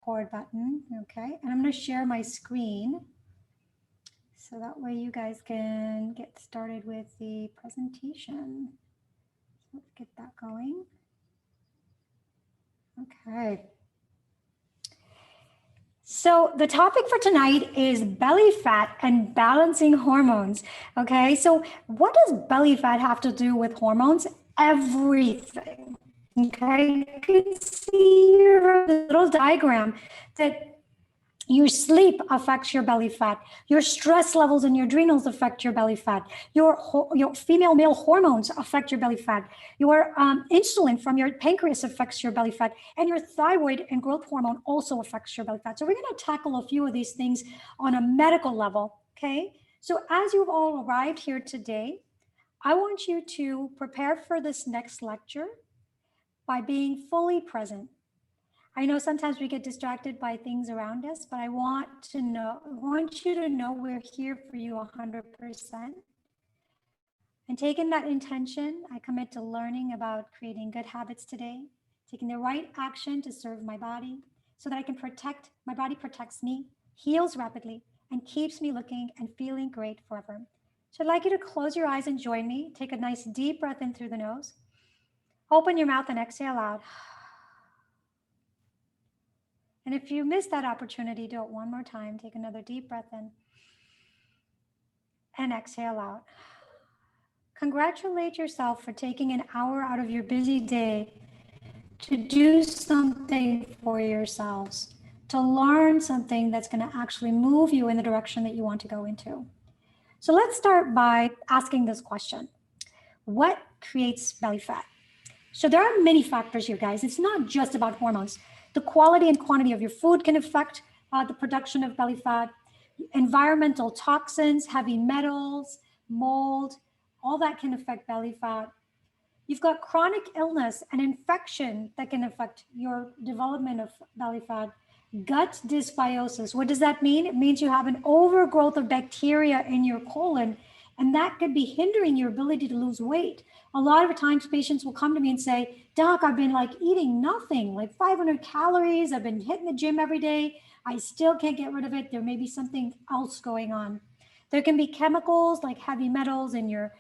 record button, okay? And I'm gonna share my screen so that way you guys can get started with the presentation. So let's get that going. Okay. So the topic for tonight is belly fat and balancing hormones, okay? So what does belly fat have to do with hormones? Everything, okay? You can see here the little diagram that your sleep affects your belly fat. Your stress levels in your adrenals affect your belly fat. Your female male hormones affect your belly fat. Your insulin from your pancreas affects your belly fat. And your thyroid and growth hormone also affects your belly fat. So we're going to tackle a few of these things on a medical level, okay? So as you've all arrived here today, I want you to prepare for this next lecture by being fully present. I know sometimes we get distracted by things around us, but I want you to know we're here for you 100%. And taking that intention, I commit to learning about creating good habits today, taking the right action to serve my body so that I can my body protects me, heals rapidly, and keeps me looking and feeling great forever. So I'd like you to close your eyes and join me. Take a nice deep breath in through the nose. Open your mouth and exhale out. And if you miss that opportunity, do it one more time. Take another deep breath in and exhale out. Congratulate yourself for taking an hour out of your busy day to do something for yourselves, to learn something that's going to actually move you in the direction that you want to go into. So let's start by asking this question. What creates belly fat? So there are many factors here, guys. It's not just about hormones. The quality and quantity of your food can affect the production of belly fat. Environmental toxins, heavy metals, mold, all that can affect belly fat. You've got chronic illness and infection that can affect your development of belly fat. Gut dysbiosis, what does that mean? It means you have an overgrowth of bacteria in your colon, and that could be hindering your ability to lose weight. A lot of times patients will come to me and say, Doc, I've been like eating nothing, like 500 calories. I've been hitting the gym every day. I still can't get rid of it. There may be something else going on. There can be chemicals like heavy metals in your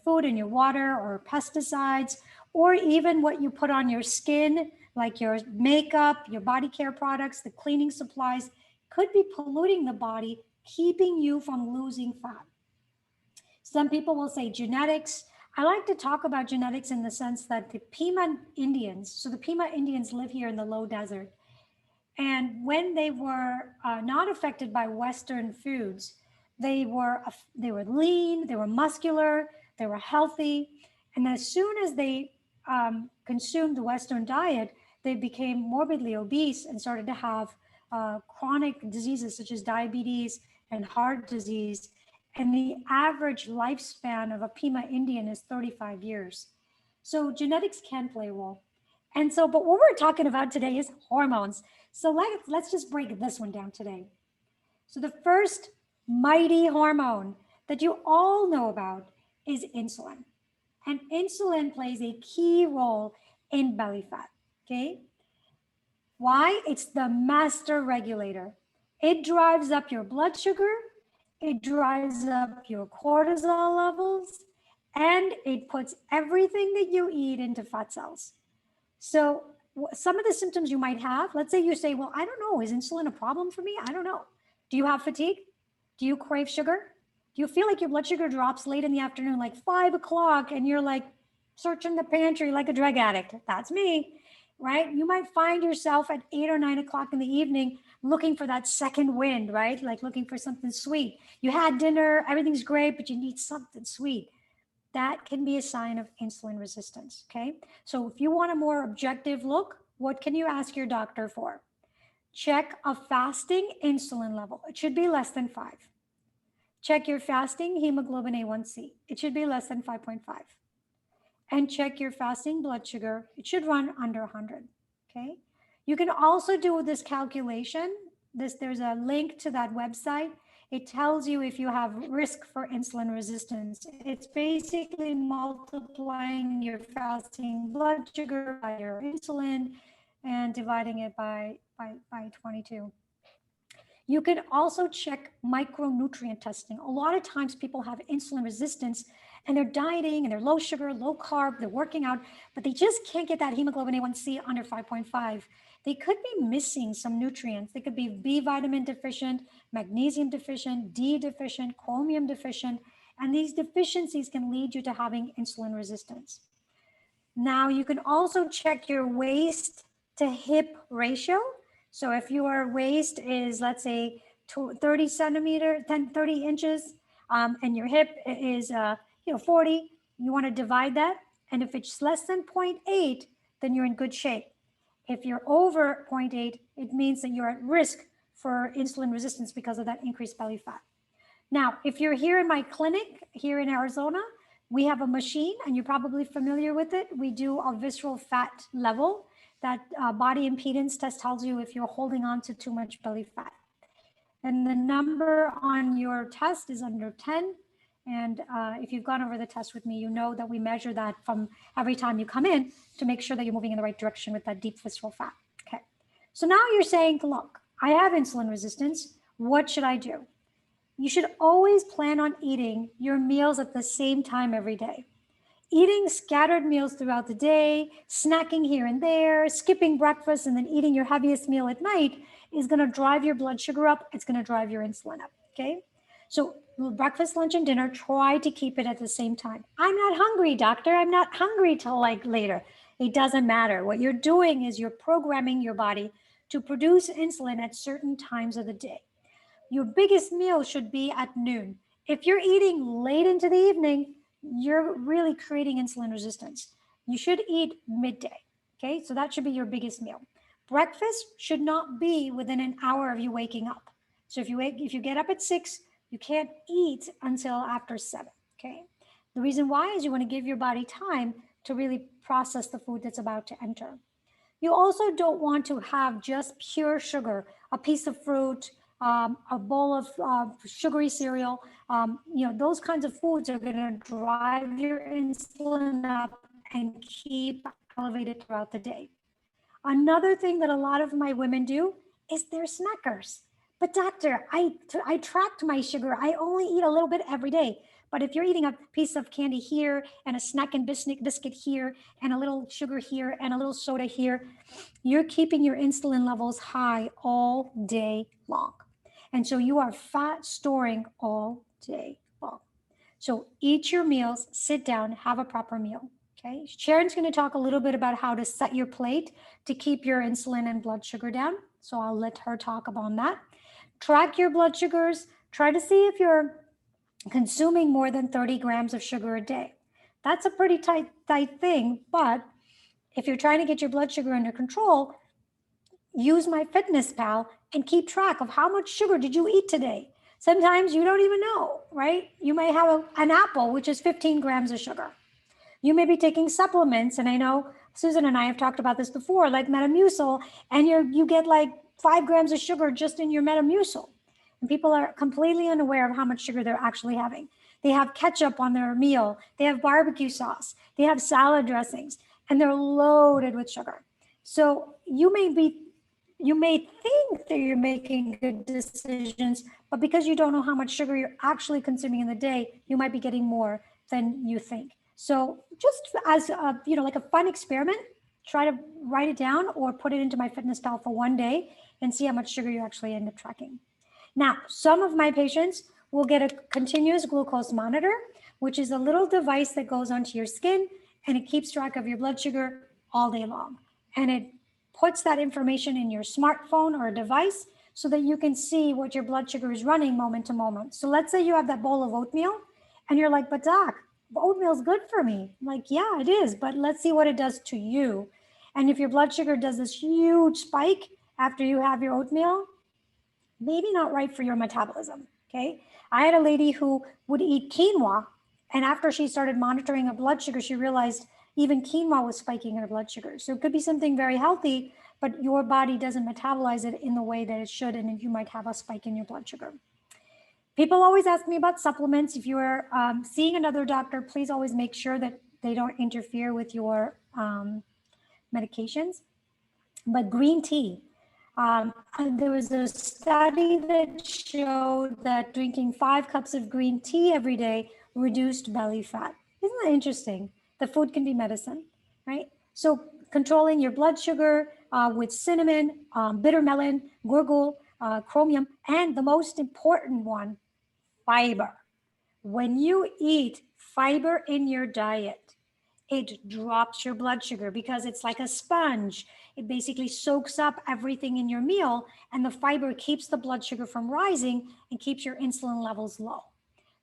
food, in your water, or pesticides, or even what you put on your skin, like your makeup, your body care products, the cleaning supplies, could be polluting the body, keeping you from losing fat. Some people will say genetics. I like to talk about genetics in the sense that the Pima Indians, so the Pima Indians live here in the low desert. And when they were not affected by Western foods, they were lean, they were muscular, they were healthy. And as soon as they consumed the Western diet, they became morbidly obese and started to have chronic diseases such as diabetes and heart disease. And the average lifespan of a Pima Indian is 35 years. So genetics can play a role. And so, but what we're talking about today is hormones. So let's just break this one down today. So the first mighty hormone that you all know about is insulin. And insulin plays a key role in belly fat, okay? Why? It's the master regulator. It drives up your blood sugar, it drives up your cortisol levels, and it puts everything that you eat into fat cells. So some of the symptoms you might have, let's say you say, well, I don't know, is insulin a problem for me? I don't know. Do you have fatigue? Do you crave sugar? Do you feel like your blood sugar drops late in the afternoon, like 5 o'clock, and you're like searching the pantry like a drug addict? That's me, right? You might find yourself at 8 or 9 o'clock in the evening looking for that second wind, right? Like looking for something sweet. You had dinner, everything's great, but you need something sweet. That can be a sign of insulin resistance, okay? So if you want a more objective look, what can you ask your doctor for? Check a fasting insulin level. It should be less than 5. Check your fasting hemoglobin A1C. It should be less than 5.5. And check your fasting blood sugar. It should run under 100, okay? You can also do this calculation. There's a link to that website. It tells you if you have risk for insulin resistance. It's basically multiplying your fasting blood sugar by your insulin and dividing it by by 22. You can also check micronutrient testing. A lot of times people have insulin resistance and they're dieting and they're low sugar, low carb, they're working out, but they just can't get that hemoglobin A1C under 5.5. They could be missing some nutrients. They could be B vitamin deficient, magnesium deficient, D deficient, chromium deficient, and these deficiencies can lead you to having insulin resistance. Now you can also check your waist to hip ratio. So if your waist is, let's say, 30 centimeter, 30 inches, and your hip is 40, you want to divide that. And if it's less than 0.8, then you're in good shape. If you're over 0.8, it means that you're at risk for insulin resistance because of that increased belly fat. Now, if you're here in my clinic here in Arizona, we have a machine, and you're probably familiar with it. We do a visceral fat level. That body impedance test tells you if you're holding on to too much belly fat. And the number on your test is under 10. And if you've gone over the test with me, you know that we measure that from every time you come in to make sure that you're moving in the right direction with that deep visceral fat. Okay. So now you're saying, look, I have insulin resistance. What should I do? You should always plan on eating your meals at the same time every day. Eating scattered meals throughout the day, snacking here and there, skipping breakfast, and then eating your heaviest meal at night is going to drive your blood sugar up. It's going to drive your insulin up. Okay. So breakfast, lunch, and dinner, try to keep it at the same time. I'm not hungry, doctor. I'm not hungry till like later. It doesn't matter. What you're doing is you're programming your body to produce insulin at certain times of the day. Your biggest meal should be at noon. If you're eating late into the evening, you're really creating insulin resistance. You should eat midday. Okay, so that should be your biggest meal. Breakfast should not be within an hour of you waking up. So if you get up at 6, you can't eat until after 7. Okay. The reason why is you want to give your body time to really process the food that's about to enter. You also don't want to have just pure sugar, a piece of fruit, a bowl of sugary cereal. Those kinds of foods are going to drive your insulin up and keep elevated throughout the day. Another thing that a lot of my women do is they're snackers. But doctor, I tracked my sugar. I only eat a little bit every day. But if you're eating a piece of candy here and a snack and biscuit here and a little sugar here and a little soda here, you're keeping your insulin levels high all day long. And so you are fat storing all day long. So eat your meals, sit down, have a proper meal. Okay. Sharon's going to talk a little bit about how to set your plate to keep your insulin and blood sugar down. So I'll let her talk about that. Track your blood sugars. Try to see if you're consuming more than 30 grams of sugar a day. That's a pretty tight thing. But if you're trying to get your blood sugar under control, use MyFitnessPal and keep track of how much sugar did you eat today. Sometimes you don't even know, right? You may have an apple, which is 15 grams of sugar. You may be taking supplements, and I know Susan and I have talked about this before, like Metamucil, and you get like 5 grams of sugar just in your Metamucil. And people are completely unaware of how much sugar they're actually having. They have ketchup on their meal. They have barbecue sauce. They have salad dressings, and they're loaded with sugar. So you may think that you're making good decisions, but because you don't know how much sugar you're actually consuming in the day, you might be getting more than you think. So just as like a fun experiment, try to write it down or put it into MyFitnessPal for one day and see how much sugar you actually end up tracking. Now, some of my patients will get a continuous glucose monitor, which is a little device that goes onto your skin and it keeps track of your blood sugar all day long. And it puts that information in your smartphone or a device so that you can see what your blood sugar is running moment to moment. So let's say you have that bowl of oatmeal and you're like, but doc, oatmeal is good for me. I'm like, yeah, it is, but let's see what it does to you. And if your blood sugar does this huge spike after you have your oatmeal, maybe not right for your metabolism, okay? I had a lady who would eat quinoa, and after she started monitoring her blood sugar, she realized even quinoa was spiking her blood sugar. So it could be something very healthy, but your body doesn't metabolize it in the way that it should, and you might have a spike in your blood sugar. People always ask me about supplements. If you're seeing another doctor, please always make sure that they don't interfere with your medications. But green tea, And there was a study that showed that drinking 5 cups of green tea every day reduced belly fat. Isn't that interesting? The food can be medicine, right? So controlling your blood sugar with cinnamon, bitter melon, gurgle, chromium, and the most important one, fiber. When you eat fiber in your diet, it drops your blood sugar because it's like a sponge. It basically soaks up everything in your meal, and the fiber keeps the blood sugar from rising and keeps your insulin levels low.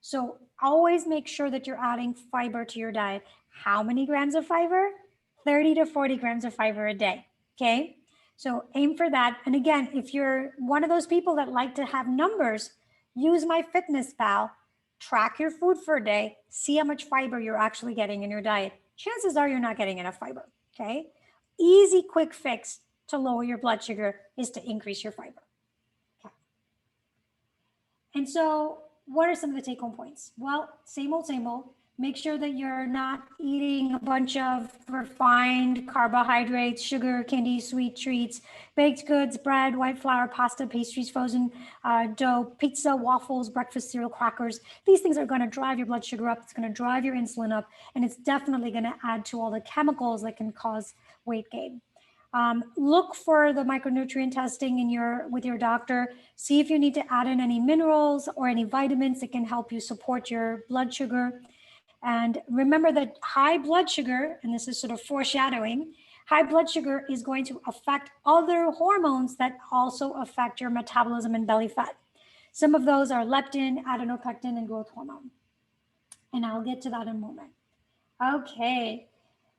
So always make sure that you're adding fiber to your diet. How many grams of fiber? 30 to 40 grams of fiber a day, okay? So aim for that. And again, if you're one of those people that like to have numbers, use MyFitnessPal, track your food for a day, see how much fiber you're actually getting in your diet. Chances are you're not getting enough fiber, okay? Easy, quick fix to lower your blood sugar is to increase your fiber. Okay. And so what are some of the take-home points? Well, same old, same old. Make sure that you're not eating a bunch of refined carbohydrates, sugar, candy, sweet treats, baked goods, bread, white flour, pasta, pastries, frozen dough, pizza, waffles, breakfast cereal, crackers. These things are going to drive your blood sugar up. It's going to drive your insulin up, and it's definitely going to add to all the chemicals that can cause weight gain. Look for the micronutrient testing with your doctor. See if you need to add in any minerals or any vitamins that can help you support your blood sugar. And remember that high blood sugar, and this is sort of foreshadowing, high blood sugar is going to affect other hormones that also affect your metabolism and belly fat. Some of those are leptin, adrenopectin, and growth hormone. And I'll get to that in a moment. Okay,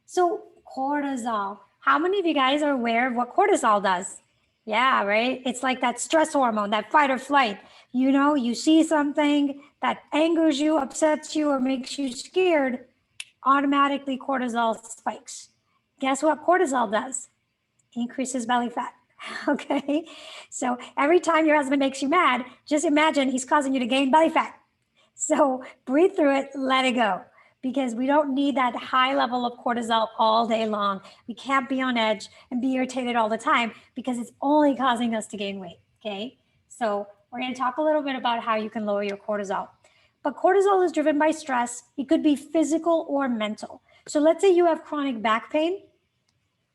so cortisol. How many of you guys are aware of what cortisol does? Yeah, right? It's like that stress hormone, that fight or flight. You know, you see something that angers you, upsets you, or makes you scared, automatically cortisol spikes. Guess what cortisol does? Increases belly fat. Okay, so every time your husband makes you mad, just imagine he's causing you to gain belly fat. So breathe through it, let it go, because we don't need that high level of cortisol all day long. We can't be on edge and be irritated all the time because it's only causing us to gain weight, okay? So we're going to talk a little bit about how you can lower your cortisol. But cortisol is driven by stress. It could be physical or mental. So let's say you have chronic back pain.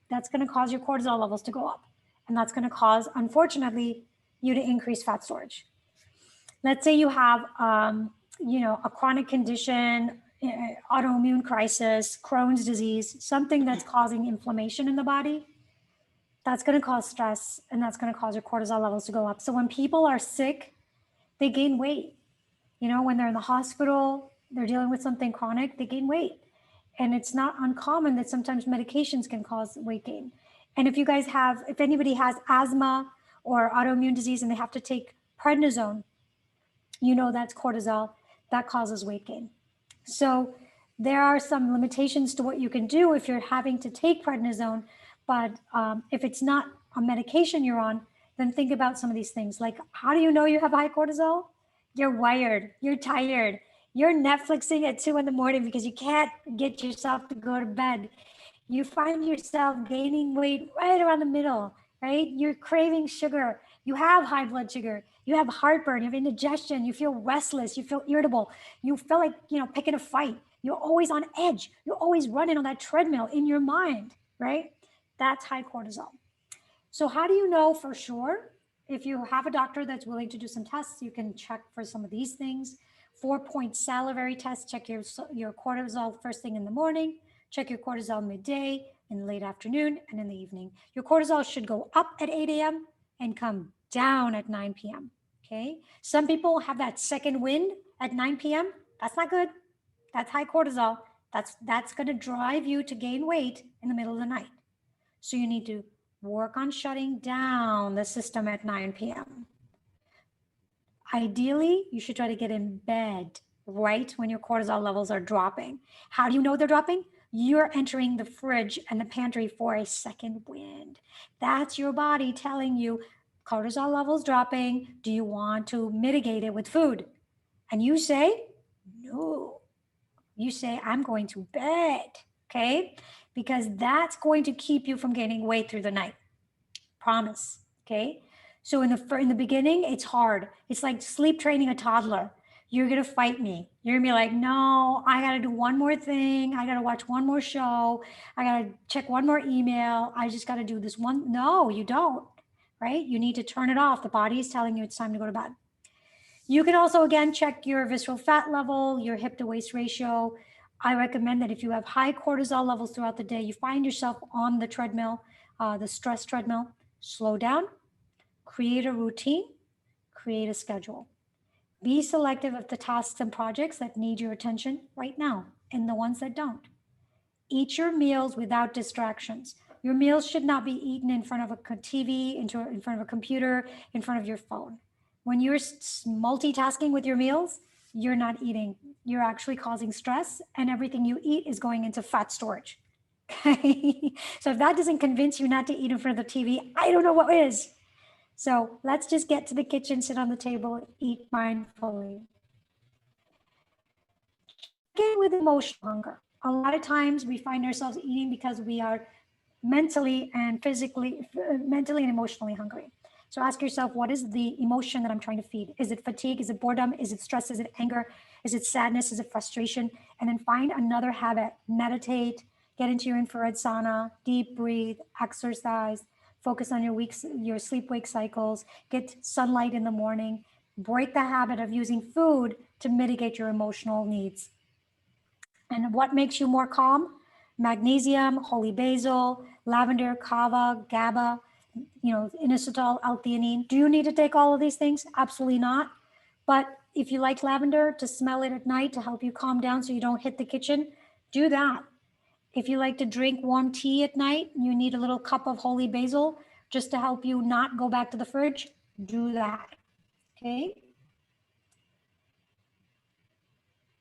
That's going to cause your cortisol levels to go up. And that's going to cause, unfortunately, you to increase fat storage. Let's say you have a chronic condition, autoimmune crisis, Crohn's disease, something that's causing inflammation in the body. That's going to cause stress, and that's going to cause your cortisol levels to go up. So when people are sick, they gain weight. You know, when they're in the hospital, they're dealing with something chronic, they gain weight. And it's not uncommon that sometimes medications can cause weight gain. And if anybody has asthma or autoimmune disease and they have to take prednisone, you know that's cortisol, that causes weight gain. So there are some limitations to what you can do if you're having to take prednisone, but if it's not a medication you're on, then think about some of these things. Like, how do you know you have high cortisol? You're wired, you're tired, you're Netflixing at 2 a.m. because you can't get yourself to go to bed. You find yourself gaining weight right around the middle, right? You're craving sugar. You have high blood sugar. You have heartburn. You have indigestion. You feel restless. You feel irritable. You feel like, picking a fight. You're always on edge. You're always running on that treadmill in your mind, right? That's high cortisol. So how do you know for sure? If you have a doctor that's willing to do some tests, you can check for some of these things. 4-point salivary test, check your cortisol first thing in the morning, check your cortisol midday, in the late afternoon, and in the evening. Your cortisol should go up at 8 a.m. and come down at 9 p.m. Okay. Some people have that second wind at 9 p.m. That's not good. That's high cortisol. That's going to drive you to gain weight in the middle of the night. So you need to work on shutting down the system at 9 p.m. Ideally, you should try to get in bed right when your cortisol levels are dropping. How do you know they're dropping? You're entering the fridge and the pantry for a second wind. That's your body telling you cortisol levels dropping. Do you want to mitigate it with food? And you say, no. You say, I'm going to bed, okay? Because that's going to keep you from gaining weight through the night. Promise. okay? So in the beginning, it's hard. It's like sleep training a toddler. You're gonna fight me. You're gonna be like, no, I gotta do one more thing. I gotta watch one more show. I gotta check one more email. I just gotta do this one. No, you don't, right? You need to turn it off. The body is telling you it's time to go to bed. You can also, again, check your visceral fat level, your hip to waist ratio. I recommend that if you have high cortisol levels throughout the day, you find yourself on the treadmill, the stress treadmill, slow down, create a routine, create a schedule. Be selective of the tasks and projects that need your attention right now and the ones that don't. Eat your meals without distractions. Your meals should not be eaten in front of a TV, in front of a computer, in front of your phone. When you're multitasking with your meals, you're not eating. You're actually causing stress, and everything you eat is going into fat storage. Okay? So if that doesn't convince you not to eat in front of the TV, I don't know what is. So let's just get to the kitchen, sit on the table, eat mindfully. Again, with emotional hunger. A lot of times we find ourselves eating because we are mentally and emotionally hungry. So ask yourself, what is the emotion that I'm trying to feed? Is it fatigue? Is it boredom? Is it stress? Is it anger? Is it sadness? Is it frustration? And then find another habit. Meditate, get into your infrared sauna, deep breathe, exercise, focus on your sleep-wake cycles, get sunlight in the morning, break the habit of using food to mitigate your emotional needs. And what makes you more calm? Magnesium, holy basil, lavender, kava, GABA, inositol, L-theanine. Do you need to take all of these things? Absolutely not. But if you like lavender, to smell it at night to help you calm down so you don't hit the kitchen, do that. If you like to drink warm tea at night, you need a little cup of holy basil just to help you not go back to the fridge, do that, okay?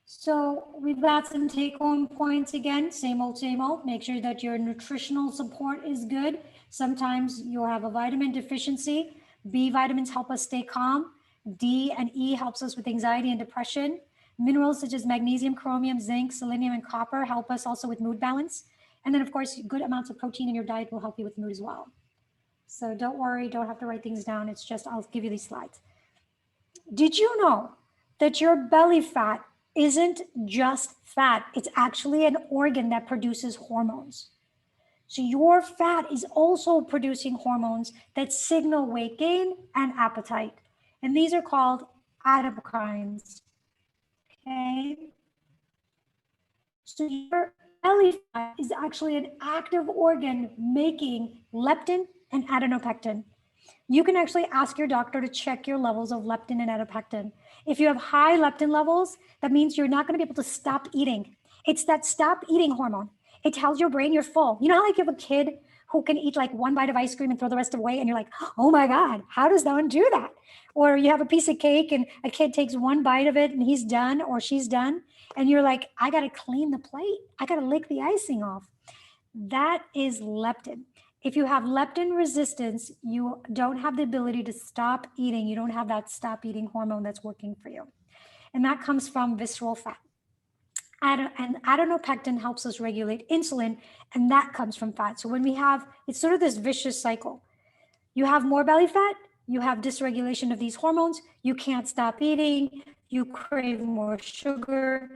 So we've got some take-home points again, same old, same old. Make sure that your nutritional support is good. Sometimes you'll have a vitamin deficiency. B vitamins help us stay calm. D and E helps us with anxiety and depression. Minerals such as magnesium, chromium, zinc, selenium, and copper help us also with mood balance. And then of course, good amounts of protein in your diet will help you with mood as well. So don't worry, don't have to write things down. It's just, I'll give you these slides. Did you know that your belly fat isn't just fat? It's actually an organ that produces hormones. So your fat is also producing hormones that signal weight gain and appetite. And these are called adipokines. Okay. So your belly fat is actually an active organ making leptin and adrenopectin. You can actually ask your doctor to check your levels of leptin and adipoctin. If you have high leptin levels, that means you're not going to be able to stop eating. It's that stop eating hormone. It tells your brain you're full. You know how like you have a kid who can eat like one bite of ice cream and throw the rest away, and you're like, oh my God, how does that one do that? Or you have a piece of cake and a kid takes one bite of it and he's done or she's done, and you're like, I got to clean the plate. I got to lick the icing off. That is leptin. If you have leptin resistance, you don't have the ability to stop eating. You don't have that stop eating hormone that's working for you. And that comes from visceral fat. And adrenopectin helps us regulate insulin, and that comes from fat. So when we have, it's sort of this vicious cycle. You have more belly fat, you have dysregulation of these hormones, you can't stop eating, you crave more sugar,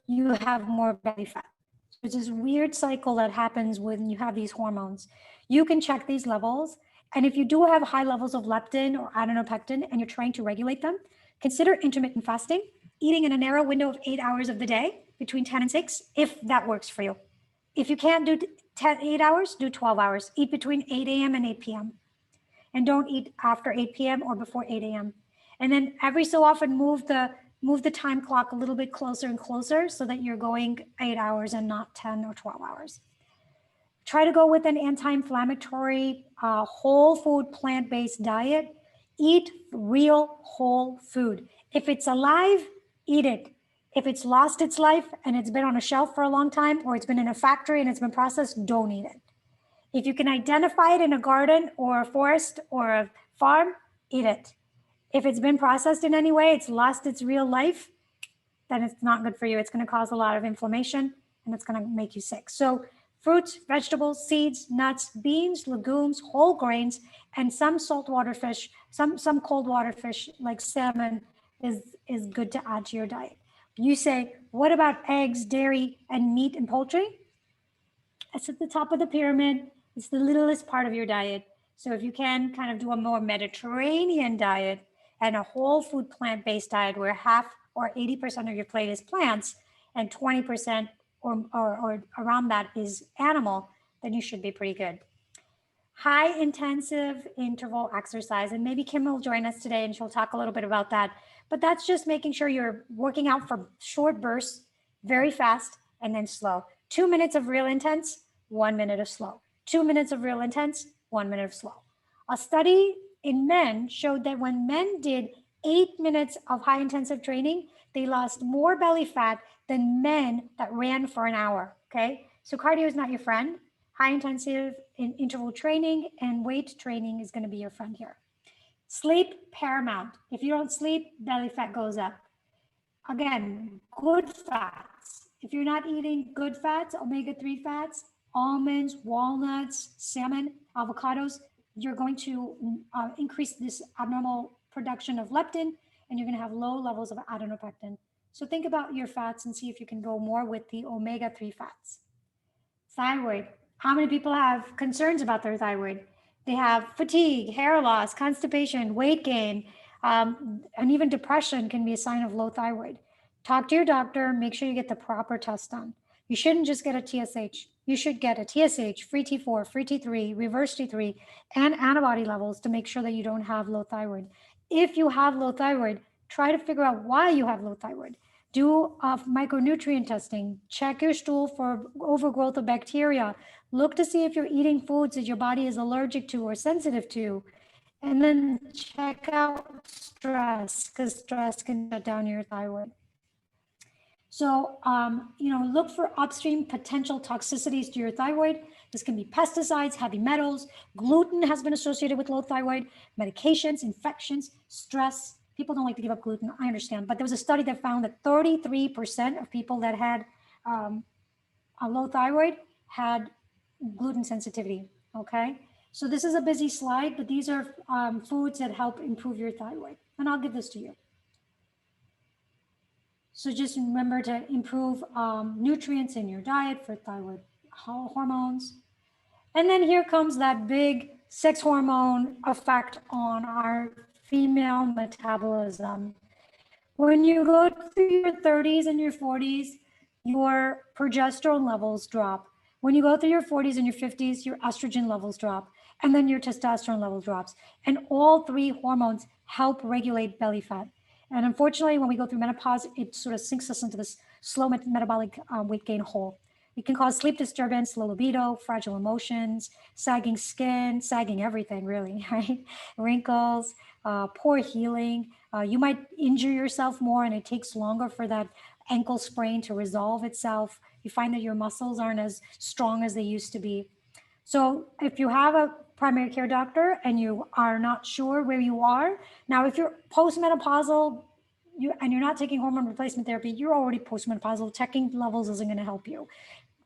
you have more belly fat. So it's this weird cycle that happens when you have these hormones. You can check these levels. And if you do have high levels of leptin or adrenopectin and you're trying to regulate them, consider intermittent fasting, eating in a narrow window of 8 hours of the day between 10 and 6, if that works for you. If you can't do 8 hours, do 12 hours. Eat between 8 a.m. and 8 p.m. And don't eat after 8 p.m. or before 8 a.m. And then every so often move the time clock a little bit closer and closer so that you're going 8 hours and not 10 or 12 hours. Try to go with an anti-inflammatory, whole food, plant-based diet. Eat real whole food. If it's alive, eat it. If it's lost its life and it's been on a shelf for a long time, or it's been in a factory and it's been processed, don't eat it. If you can identify it in a garden or a forest or a farm, eat it. If it's been processed in any way, it's lost its real life, then it's not good for you. It's going to cause a lot of inflammation and it's going to make you sick. So Fruits, vegetables, seeds, nuts, beans, legumes, whole grains, and some saltwater fish, some cold water fish like salmon is good to add to your diet. You say, what about eggs, dairy, and meat and poultry? It's at the top of the pyramid. It's the littlest part of your diet. So if you can kind of do a more Mediterranean diet and a whole food plant-based diet where half or 80% of your plate is plants and 20% or around that is animal, then you should be pretty good. High intensive interval exercise, and maybe Kim will join us today and she'll talk a little bit about that. But that's just making sure you're working out for short bursts, very fast, and then slow. 2 minutes of real intense, 1 minute of slow. 2 minutes of real intense, 1 minute of slow. A study in men showed that when men did 8 minutes of high intensive training, they lost more belly fat than men that ran for an hour, okay? So cardio is not your friend. High intensive interval training and weight training is going to be your friend here. Sleep paramount. If you don't sleep, belly fat goes up. Again, good fats. If you're not eating good fats, omega-3 fats, almonds, walnuts, salmon, avocados, you're going to increase this abnormal production of leptin, and you're going to have low levels of adenopectin. So think about your fats and see if you can go more with the omega-3 fats. Thyroid. How many people have concerns about their thyroid? They have fatigue, hair loss, constipation, weight gain, and even depression can be a sign of low thyroid. Talk to your doctor, make sure you get the proper test done. You shouldn't just get a TSH. You should get a TSH, free T4, free T3, reverse T3, and antibody levels to make sure that you don't have low thyroid. If you have low thyroid, try to figure out why you have low thyroid. Do micronutrient testing, check your stool for overgrowth of bacteria, look to see if you're eating foods that your body is allergic to or sensitive to, and then check out stress, because stress can shut down your thyroid. So, look for upstream potential toxicities to your thyroid. This can be pesticides, heavy metals, gluten has been associated with low thyroid, medications, infections, stress. People don't like to give up gluten, I understand, but there was a study that found that 33% of people that had a low thyroid had gluten sensitivity, okay? So this is a busy slide, but these are foods that help improve your thyroid. And I'll give this to you. So just remember to improve nutrients in your diet for thyroid hormones. And then here comes that big sex hormone effect on our female metabolism. When you go through your 30s and your 40s, your progesterone levels drop. When you go through your 40s and your 50s, your estrogen levels drop, and then your testosterone level drops. And all three hormones help regulate belly fat. And unfortunately, when we go through menopause, it sort of sinks us into this slow metabolic weight gain hole. It can cause sleep disturbance, low libido, fragile emotions, sagging skin, sagging everything really, right? Wrinkles, poor healing. You might injure yourself more and it takes longer for that ankle sprain to resolve itself. You find that your muscles aren't as strong as they used to be. So if you have a primary care doctor and you are not sure where you are, now if you're postmenopausal and you're not taking hormone replacement therapy, you're already postmenopausal, checking levels isn't going to help you.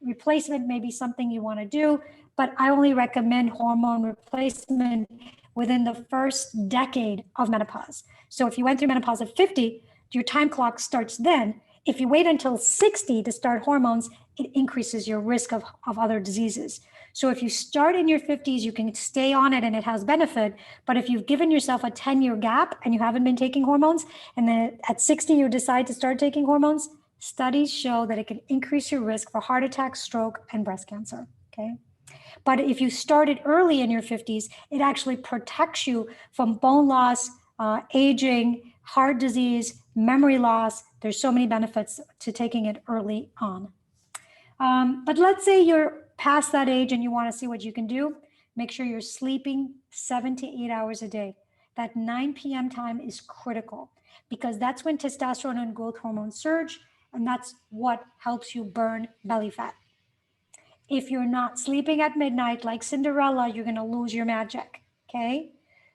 Replacement may be something you want to do, but I only recommend hormone replacement within the first decade of menopause. So if you went through menopause at 50, your time clock starts then. If you wait until 60 to start hormones, it increases your risk of other diseases. So if you start in your 50s, you can stay on it and it has benefit. But if you've given yourself a 10-year gap and you haven't been taking hormones, and then at 60 you decide to start taking hormones, studies show that it can increase your risk for heart attack, stroke, and breast cancer, okay? But if you started early in your 50s, it actually protects you from bone loss, aging, heart disease, memory loss. There's so many benefits to taking it early on. But let's say you're past that age and you want to see what you can do. Make sure you're sleeping 7 to 8 hours a day. That 9 p.m. time is critical because that's when testosterone and growth hormones surge, and that's what helps you burn belly fat. If you're not sleeping at midnight like Cinderella, you're going to lose your magic, okay?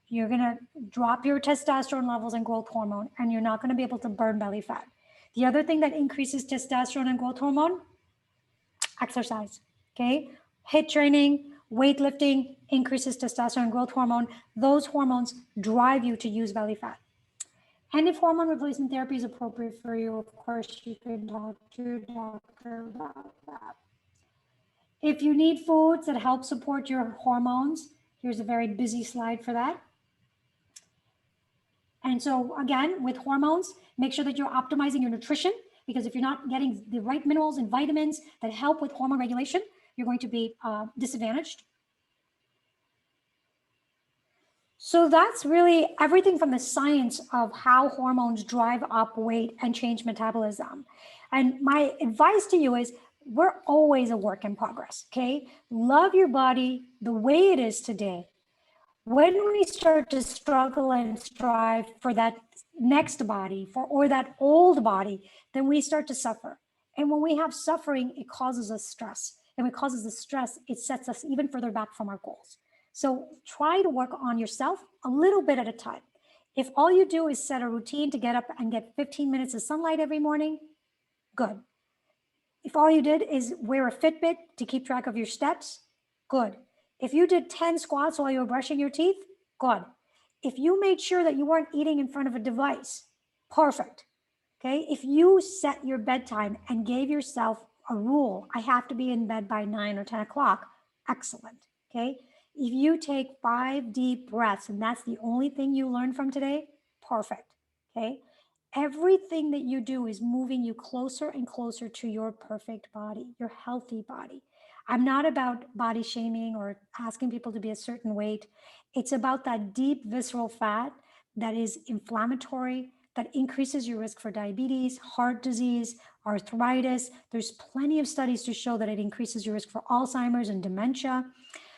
You're going to drop your testosterone levels and growth hormone, and you're not going to be able to burn belly fat. The other thing that increases testosterone and growth hormone, exercise. okay? HIIT training, weightlifting increases testosterone growth hormone. Those hormones drive you to use belly fat. And if hormone replacement therapy is appropriate for you, of course, you can talk to your doctor about that. If you need foods that help support your hormones, here's a very busy slide for that. And so again, with hormones, make sure that you're optimizing your nutrition, because if you're not getting the right minerals and vitamins that help with hormone regulation, you're going to be disadvantaged. So that's really everything from the science of how hormones drive up weight and change metabolism. And my advice to you is we're always a work in progress, okay? Love your body the way it is today. When we start to struggle and strive for that next body or that old body, then we start to suffer. And when we have suffering, it causes us stress. And when it causes us stress, it sets us even further back from our goals. So try to work on yourself a little bit at a time. If all you do is set a routine to get up and get 15 minutes of sunlight every morning, good. If all you did is wear a Fitbit to keep track of your steps, good. If you did 10 squats while you were brushing your teeth, good. If you made sure that you weren't eating in front of a device, perfect. Okay. If you set your bedtime and gave yourself a rule, I have to be in bed by 9 or 10 o'clock, excellent. Okay. If you take 5 deep breaths and that's the only thing you learn from today, perfect. Okay. Everything that you do is moving you closer and closer to your perfect body, your healthy body. I'm not about body shaming or asking people to be a certain weight. It's about that deep visceral fat that is inflammatory, that increases your risk for diabetes, heart disease, arthritis. There's plenty of studies to show that it increases your risk for Alzheimer's and dementia.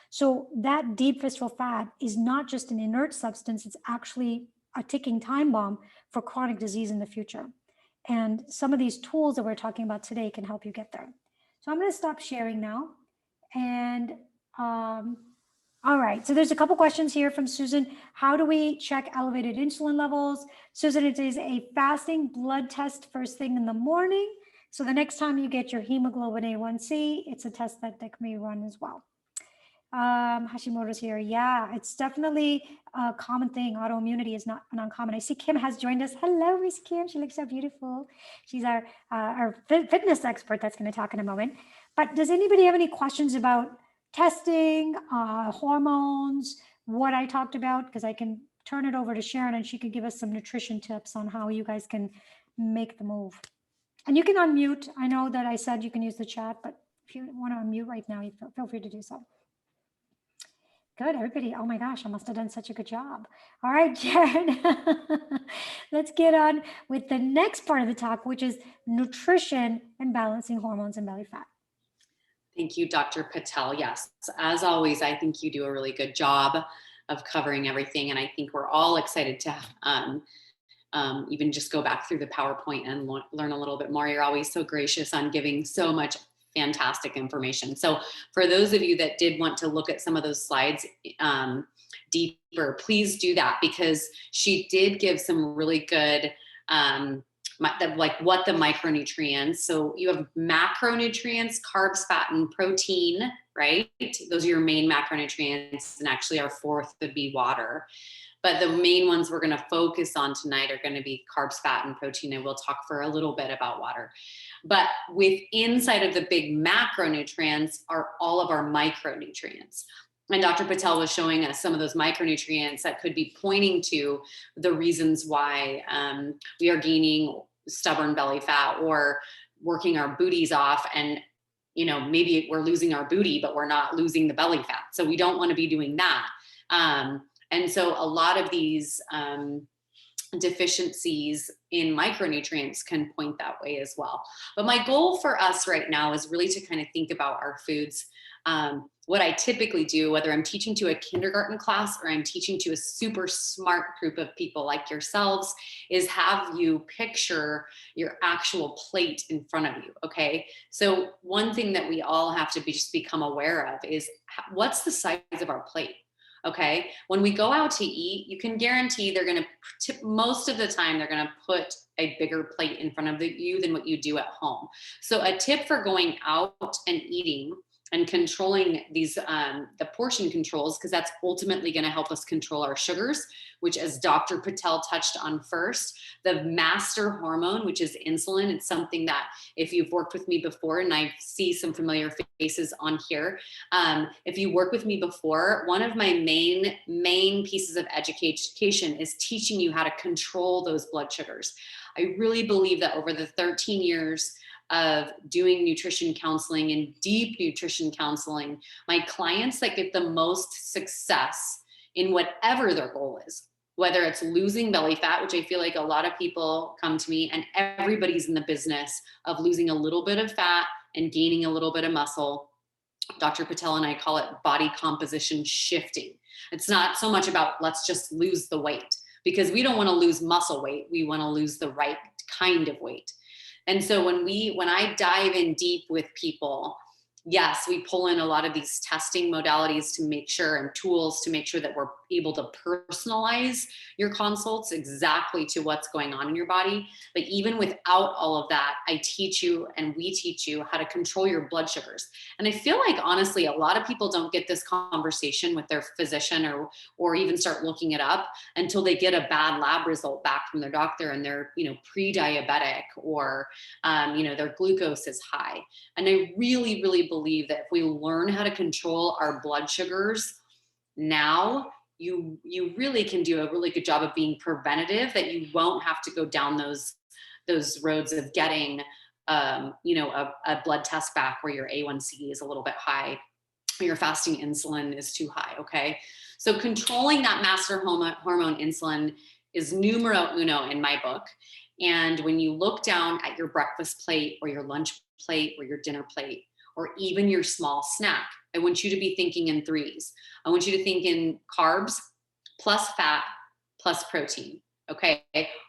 So that deep visceral fat is not just an inert substance, it's actually a ticking time bomb for chronic disease in the future. And some of these tools that we're talking about today can help you get there. So I'm going to stop sharing now. And all right, so there's a couple questions here from Susan. How do we check elevated insulin levels? Susan, it is a fasting blood test first thing in the morning. So the next time you get your hemoglobin A1C, it's a test that can be run as well. Hashimoto's here. Yeah, it's definitely a common thing. Autoimmunity is not uncommon. I see Kim has joined us. Hello, Miss Kim. She looks so beautiful. She's our fitness expert that's going to talk in a moment. But does anybody have any questions about testing, hormones, what I talked about? Because I can turn it over to Sharon and she could give us some nutrition tips on how you guys can make the move. And you can unmute. I know that I said you can use the chat, but if you want to unmute right now, you feel free to do so. Good, everybody. Oh my gosh, I must have done such a good job. All right, Sharon, let's get on with the next part of the talk, which is nutrition and balancing hormones and belly fat. Thank you, Dr. Patel. Yes, as always, I think you do a really good job of covering everything. And I think we're all excited to even just go back through the PowerPoint and learn a little bit more. You're always so gracious on giving so much fantastic information. So for those of you that did want to look at some of those slides deeper, please do that, because she did give some really good, like what the micronutrients. So you have macronutrients, carbs, fat, and protein, right? Those are your main macronutrients. And actually our fourth would be water. But the main ones we're going to focus on tonight are going to be carbs, fat, and protein. And we'll talk for a little bit about water. But inside of the big macronutrients are all of our micronutrients. And Dr. Patel was showing us some of those micronutrients that could be pointing to the reasons why we are gaining stubborn belly fat or working our booties off. And, you know, maybe we're losing our booty, but we're not losing the belly fat. So we don't want to be doing that. And so a lot of these deficiencies in micronutrients can point that way as well. But my goal for us right now is really to kind of think about our foods. What I typically do, whether I'm teaching to a kindergarten class or I'm teaching to a super smart group of people like yourselves, is have you picture your actual plate in front of you, okay? So one thing that we all have to just become aware of is what's the size of our plate? Okay, when we go out to eat, you can guarantee they're going to, most of the time, they're going to put a bigger plate in front of you than what you do at home. So a tip for going out and eating and controlling these, the portion controls, because that's ultimately going to help us control our sugars, which, as Dr. Patel touched on first, the master hormone, which is insulin. It's something that, if you've worked with me before, and I see some familiar faces on here, if you work with me before, one of my main pieces of education is teaching you how to control those blood sugars. I really believe that over the 13 years of doing nutrition counseling and deep nutrition counseling, my clients that get the most success in whatever their goal is, whether it's losing belly fat, which I feel like a lot of people come to me, and everybody's in the business of losing a little bit of fat and gaining a little bit of muscle. Dr. Patel and I call it body composition shifting. It's not so much about let's just lose the weight, because we don't want to lose muscle weight. We want to lose the right kind of weight. And so when I dive in deep with people, yes, we pull in a lot of these testing modalities to make sure, and tools to make sure that we're able to personalize your consults exactly to what's going on in your body. But even without all of that, I teach you, and we teach you how to control your blood sugars. And I feel like, honestly, a lot of people don't get this conversation with their physician, or even start looking it up until they get a bad lab result back from their doctor, and they're, pre-diabetic, or, their glucose is high. And I really, really believe that if we learn how to control our blood sugars now, you really can do a really good job of being preventative, that you won't have to go down those roads of getting a blood test back where your A1C is a little bit high, or your fasting insulin is too high. Okay, so controlling that master hormone insulin is numero uno in my book. And when you look down at your breakfast plate, or your lunch plate, or your dinner plate, or even your small snack, I want you to be thinking in threes. I want you to think in carbs plus fat plus protein. Okay.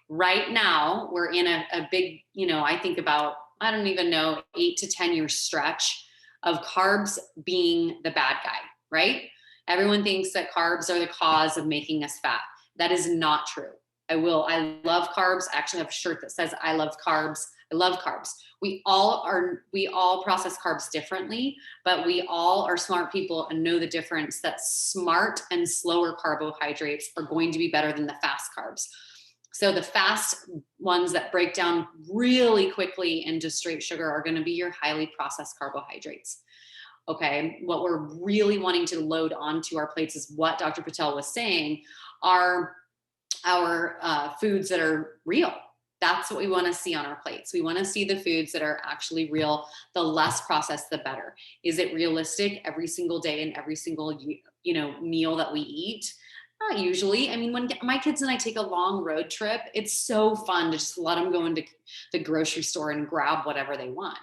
Right now we're in a big, I think about, I don't even know, 8 to 10 year stretch of carbs being the bad guy, right? Everyone thinks that carbs are the cause of making us fat. That is not true. I love carbs. I actually have a shirt that says I love carbs. I love carbs. We all process carbs differently, but we all are smart people and know the difference, that smart and slower carbohydrates are going to be better than the fast carbs. So the fast ones that break down really quickly into straight sugar are going to be your highly processed carbohydrates. Okay. What we're really wanting to load onto our plates is what Dr. Patel was saying, are our foods that are real. That's what we want to see on our plates. We want to see the foods that are actually real. The less processed, the better. Is it realistic every single day and every single, meal that we eat? Not usually. I mean, when my kids and I take a long road trip, it's so fun to just let them go into the grocery store and grab whatever they want.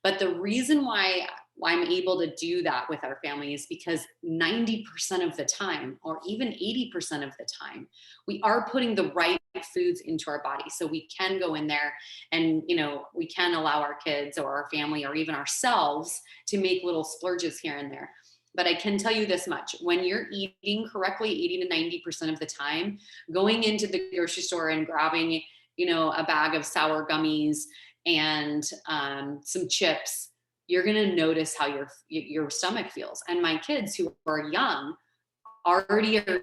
But the reason why I'm able to do that with our family is because 90% of the time, or even 80% of the time, we are putting the right foods into our body. So we can go in there and, we can allow our kids or our family or even ourselves to make little splurges here and there. But I can tell you this much: when you're eating correctly 80 to 90% of the time, going into the grocery store and grabbing, a bag of sour gummies and some chips, you're going to notice how your stomach feels. And my kids, who are young, already are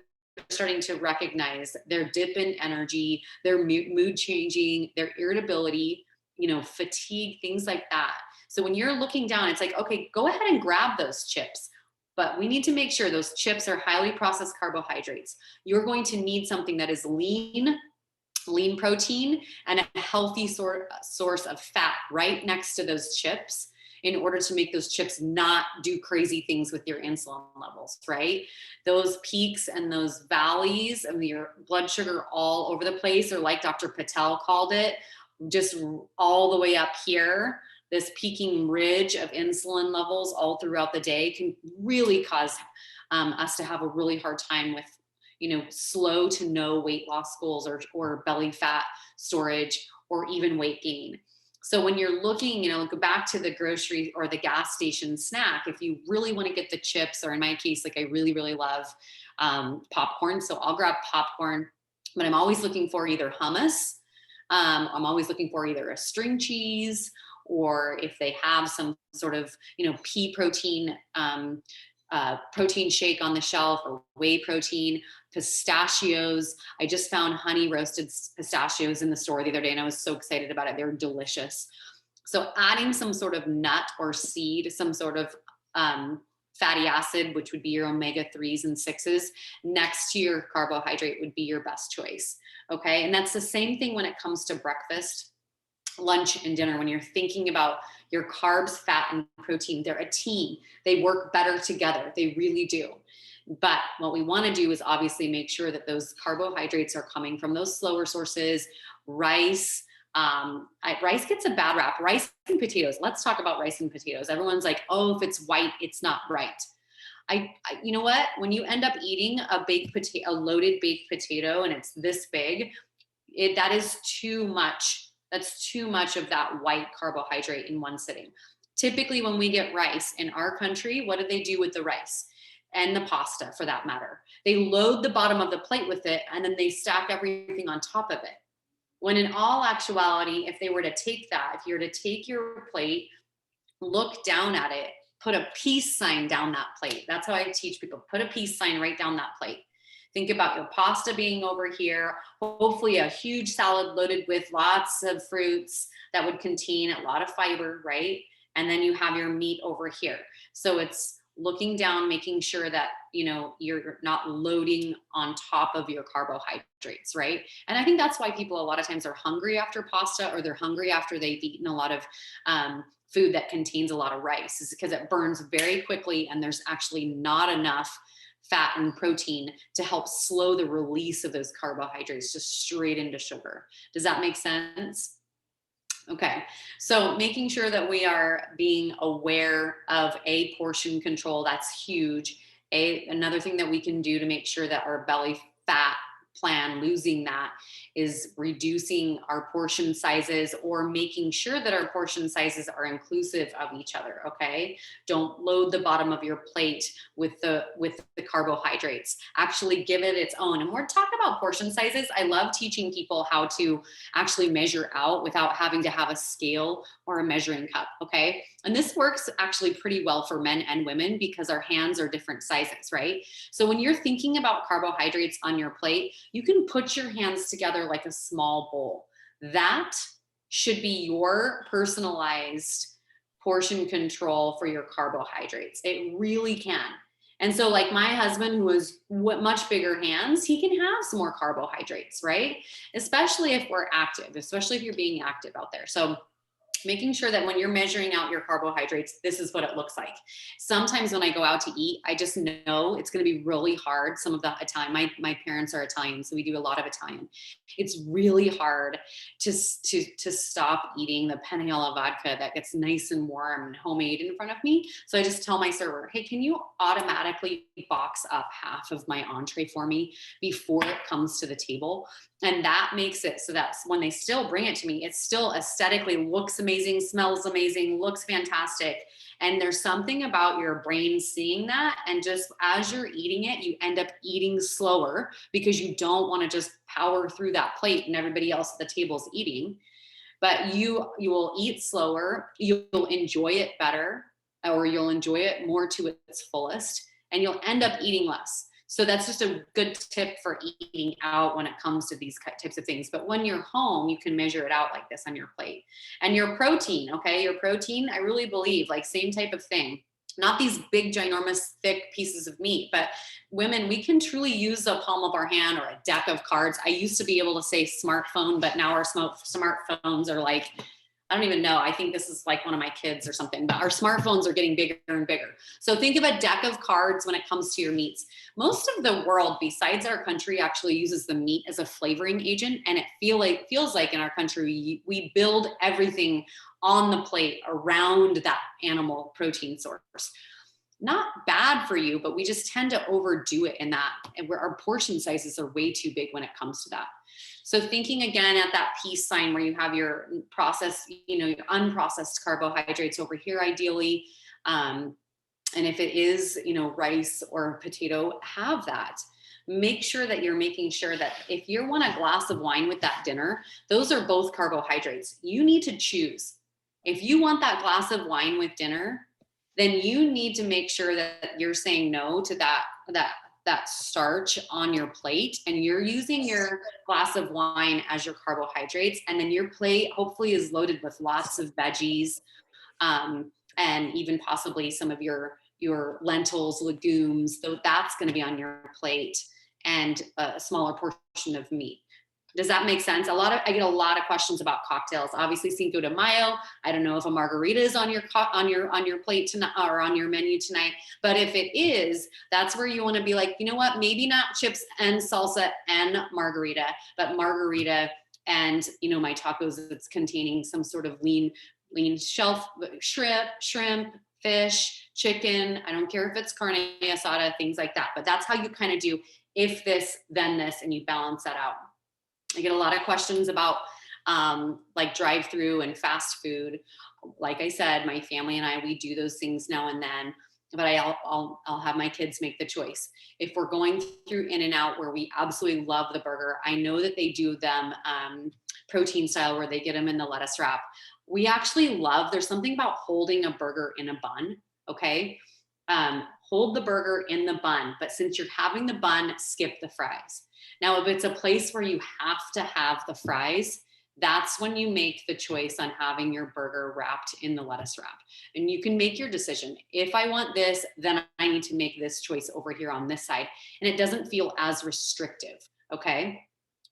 starting to recognize their dip in energy, their mood changing, their irritability, fatigue, things like that. So when you're looking down, it's like, okay, go ahead and grab those chips. But we need to make sure those chips are highly processed carbohydrates. You're going to need something that is lean protein, and a healthy source of fat right next to those chips, in order to make those chips not do crazy things with your insulin levels, right? Those peaks and those valleys of your blood sugar all over the place, or like Dr. Patel called it, just all the way up here, this peaking ridge of insulin levels all throughout the day, can really cause us to have a really hard time with, slow to no weight loss goals, or belly fat storage, or even weight gain. So when you're looking, go back to the grocery or the gas station snack, if you really want to get the chips, or in my case, like I really, really love popcorn. So I'll grab popcorn, but I'm always looking for either hummus. I'm always looking for either a string cheese or if they have some sort of, pea protein, protein shake on the shelf, or whey protein, pistachios. I just found honey roasted pistachios in the store the other day, and I was so excited about it. They're delicious. So adding some sort of nut or seed, some sort of fatty acid, which would be your omega-3s and 6s, next to your carbohydrate would be your best choice. Okay. And that's the same thing when it comes to breakfast, lunch, and dinner. When you're thinking about your carbs, fat, and protein, they're a team. They work better together. They really do. But what we want to do is obviously make sure that those carbohydrates are coming from those slower sources. Rice, rice gets a bad rap. Rice and potatoes. Let's talk about rice and potatoes. Everyone's like, oh, if it's white, it's not right. You know what? When you end up eating a loaded baked potato, and it's this big, that is too much. That's too much of that white carbohydrate in one sitting. Typically, when we get rice in our country, what do they do with the rice and the pasta, for that matter? They load the bottom of the plate with it, and then they stack everything on top of it. When in all actuality, if they were to take that, if you were to take your plate, look down at it, put a peace sign down that plate. That's how I teach people. Put a peace sign right down that plate. Think about your pasta being over here, hopefully a huge salad loaded with lots of fruits that would contain a lot of fiber, right? And then you have your meat over here. So it's looking down, making sure that, you're not loading on top of your carbohydrates, right? And I think that's why people a lot of times are hungry after pasta, or they're hungry after they've eaten a lot of food that contains a lot of rice, is because it burns very quickly, and there's actually not enough fat and protein to help slow the release of those carbohydrates just straight into sugar. Does that make sense? Okay, so making sure that we are being aware of a portion control, that's huge. Another thing that we can do to make sure that our belly fat plan, losing that, is reducing our portion sizes, or making sure that our portion sizes are inclusive of each other. Okay, don't load the bottom of your plate with the carbohydrates. Actually give it its own. And we're talking about portion sizes. I love teaching people how to actually measure out without having to have a scale or a measuring cup. Okay, and this works actually pretty well for men and women, because our hands are different sizes, right? So when you're thinking about carbohydrates on your plate, you can put your hands together like a small bowl. That should be your personalized portion control for your carbohydrates. It really can. And so like my husband, who has much bigger hands, he can have some more carbohydrates, right? Especially if we're active, especially if you're being active out there. So making sure that when you're measuring out your carbohydrates, this is what it looks like. Sometimes when I go out to eat, I just know it's going to be really hard. Some of the Italian, my parents are Italian, so we do a lot of Italian. It's really hard to stop eating the penne alla vodka that gets nice and warm and homemade in front of me. So I just tell my server, hey, can you automatically box up half of my entree for me before it comes to the table? And that makes it so that when they still bring it to me, it still aesthetically looks amazing, smells amazing, looks fantastic. And there's something about your brain seeing that. And just as you're eating it, you end up eating slower, because you don't want to just power through that plate and everybody else at the table's eating. But you will eat slower, you'll enjoy it better, or you'll enjoy it more to its fullest, and you'll end up eating less. So that's just a good tip for eating out when it comes to these types of things. But when you're home, you can measure it out like this on your plate. And your protein, okay, your protein, I really believe, like, same type of thing. Not these big, ginormous, thick pieces of meat, but women, we can truly use the palm of our hand or a deck of cards. I used to be able to say smartphone, but now our smartphones are like, I don't even know. I think this is like one of my kids or something, but our smartphones are getting bigger and bigger. So think of a deck of cards when it comes to your meats. Most of the world, besides our country, actually uses the meat as a flavoring agent. And it feels like in our country, we build everything on the plate around that animal protein source. Not bad for you, but we just tend to overdo it in that, and where our portion sizes are way too big when it comes to that. So thinking again at that peace sign where you have your processed, your unprocessed carbohydrates over here, ideally. And if it is, rice or potato, have that. Make sure that you're making sure that if you want a glass of wine with that dinner, those are both carbohydrates. You need to choose. If you want that glass of wine with dinner, then you need to make sure that you're saying no to that starch on your plate, and you're using your glass of wine as your carbohydrates. And then your plate hopefully is loaded with lots of veggies, and even possibly some of your lentils, legumes. So that's going to be on your plate, and a smaller portion of meat. Does that make sense? I get a lot of questions about cocktails. Obviously, Cinco de Mayo. I don't know if a margarita is on your plate tonight or on your menu tonight. But if it is, that's where you want to be like, you know what? Maybe not chips and salsa and margarita, but margarita and, you know, my tacos, it's containing some sort of lean shrimp, fish, chicken. I don't care if it's carne asada, things like that. But that's how you kind of do if this, then this, and you balance that out. I get a lot of questions about like drive-through and fast food. Like I said, my family and I, we do those things now and then, but I'll have my kids make the choice. If we're going through In-N-Out, where we absolutely love the burger, I know that they do them protein style, where they get them in the lettuce wrap. We actually love, there's something about holding a burger in a bun, okay? Hold the burger in the bun, but since you're having the bun, skip the fries. Now, if it's a place where you have to have the fries, that's when you make the choice on having your burger wrapped in the lettuce wrap. And you can make your decision. If I want this, then I need to make this choice over here on this side. And it doesn't feel as restrictive, okay?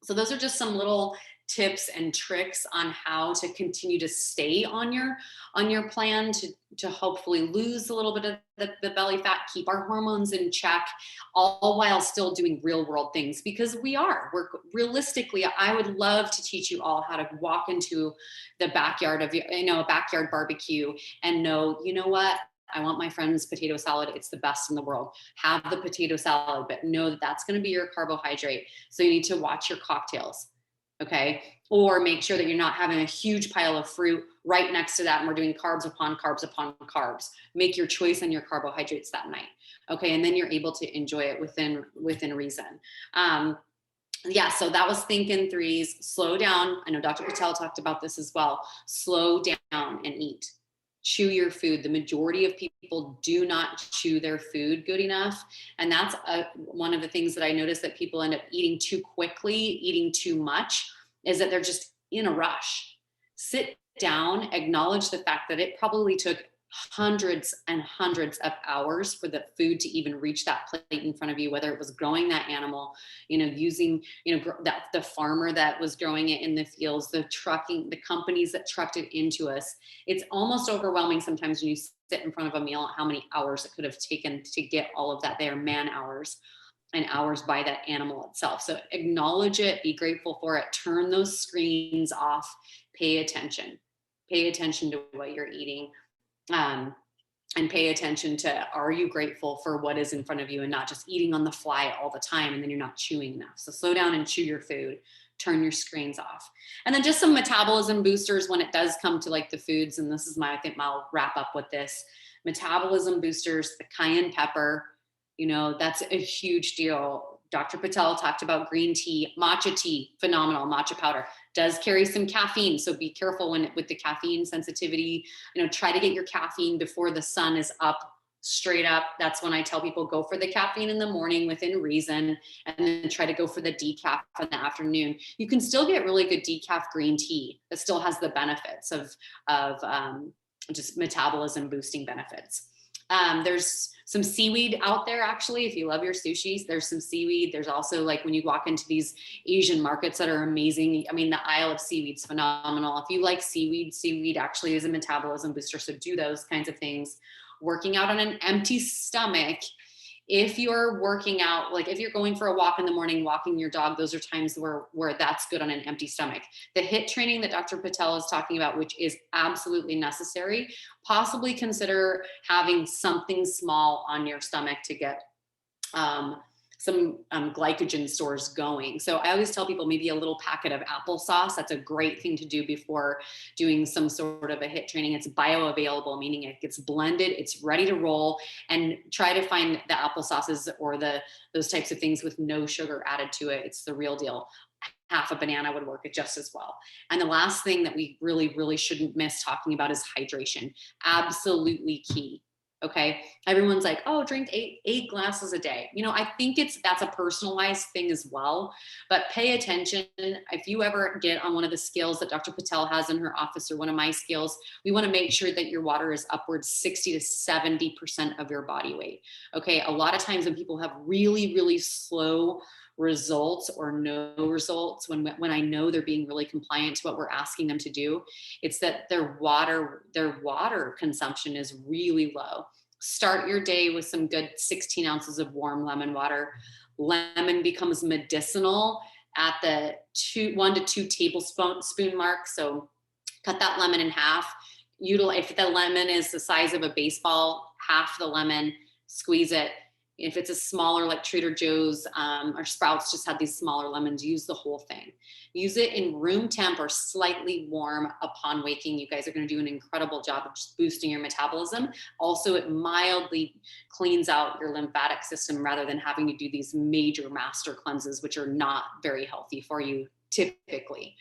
So those are just some little tips and tricks on how to continue to stay on your plan to hopefully lose a little bit of the belly fat, keep our hormones in check, all while still doing real world things, because we're realistically, I would love to teach you all how to walk into the backyard of a backyard barbecue and know, you know what? I want my friend's potato salad. It's the best in the world. Have the potato salad, but know that that's going to be your carbohydrate. So you need to watch your cocktails. Okay. Or make sure that you're not having a huge pile of fruit right next to that. And we're doing carbs upon carbs upon carbs. Make your choice on your carbohydrates that night. Okay. And then you're able to enjoy it within reason. Yeah. So that was think in threes. Slow down. I know Dr. Patel talked about this as well. Slow down and eat. Chew your food. The majority of people do not chew their food good enough. And that's one of the things that I notice, that people end up eating too quickly, eating too much, is that they're just in a rush. Sit down, acknowledge the fact that it probably took hundreds and hundreds of hours for the food to even reach that plate in front of you, whether it was growing that animal, using, that the farmer that was growing it in the fields, the companies that trucked it into us. It's almost overwhelming sometimes when you sit in front of a meal, how many hours it could have taken to get all of that there, man hours and hours by that animal itself. So acknowledge it, be grateful for it, turn those screens off, pay attention to what you're eating. And pay attention to, are you grateful for what is in front of you, and not just eating on the fly all the time and then you're not chewing enough. So slow down and chew your food, turn your screens off. And then just some metabolism boosters when it does come to like the foods. And this is I think I'll wrap up with this. Metabolism boosters, the cayenne pepper, that's a huge deal. Dr. Patel talked about green tea, phenomenal matcha powder. Does carry some caffeine, so be careful with the caffeine sensitivity. Try to get your caffeine before the sun is up, straight up. That's when I tell people, go for the caffeine in the morning within reason, and then try to go for the decaf in the afternoon. You can still get really good decaf green tea that still has the benefits of just metabolism boosting benefits. There's some seaweed out there, actually. If you love your sushi, there's some seaweed. There's also, like, when you walk into these Asian markets that are amazing. I mean, the aisle of seaweed's phenomenal. If you like seaweed actually is a metabolism booster. So do those kinds of things. Working out on an empty stomach. If you're working out, like if you're going for a walk in the morning, walking your dog, those are times where that's good on an empty stomach. The HIIT training that Dr. Patel is talking about, which is absolutely necessary, possibly consider having something small on your stomach to get some glycogen stores going. So I always tell people maybe a little packet of applesauce. That's a great thing to do before doing some sort of a HIIT training. It's bioavailable, meaning it gets blended, it's ready to roll, and try to find the applesauces or those types of things with no sugar added to it. It's the real deal. half a banana would work just as well. And the last thing that we really, really shouldn't miss talking about is hydration. Absolutely key. Okay. Everyone's like, oh, drink eight glasses a day. You know, I think that's a personalized thing as well, but pay attention. If you ever get on one of the scales that Dr. Patel has in her office or one of my scales, we want to make sure that your water is upwards 60 to 70% of your body weight. Okay. A lot of times when people have really, really slow results or no results, when I know they're being really compliant to what we're asking them to do, it's that their water consumption is really low. Start your day with some good 16 ounces of warm lemon water. Lemon becomes medicinal at the 1 to 2 tablespoon mark. So cut that lemon in half. If the lemon is the size of a baseball, half the lemon, squeeze it. If it's a smaller, like Trader Joe's or Sprouts just had these smaller lemons, use the whole thing. Use it in room temp or slightly warm upon waking. You guys are going to do an incredible job of just boosting your metabolism. Also, it mildly cleans out your lymphatic system rather than having to do these major master cleanses, which are not very healthy for you typically.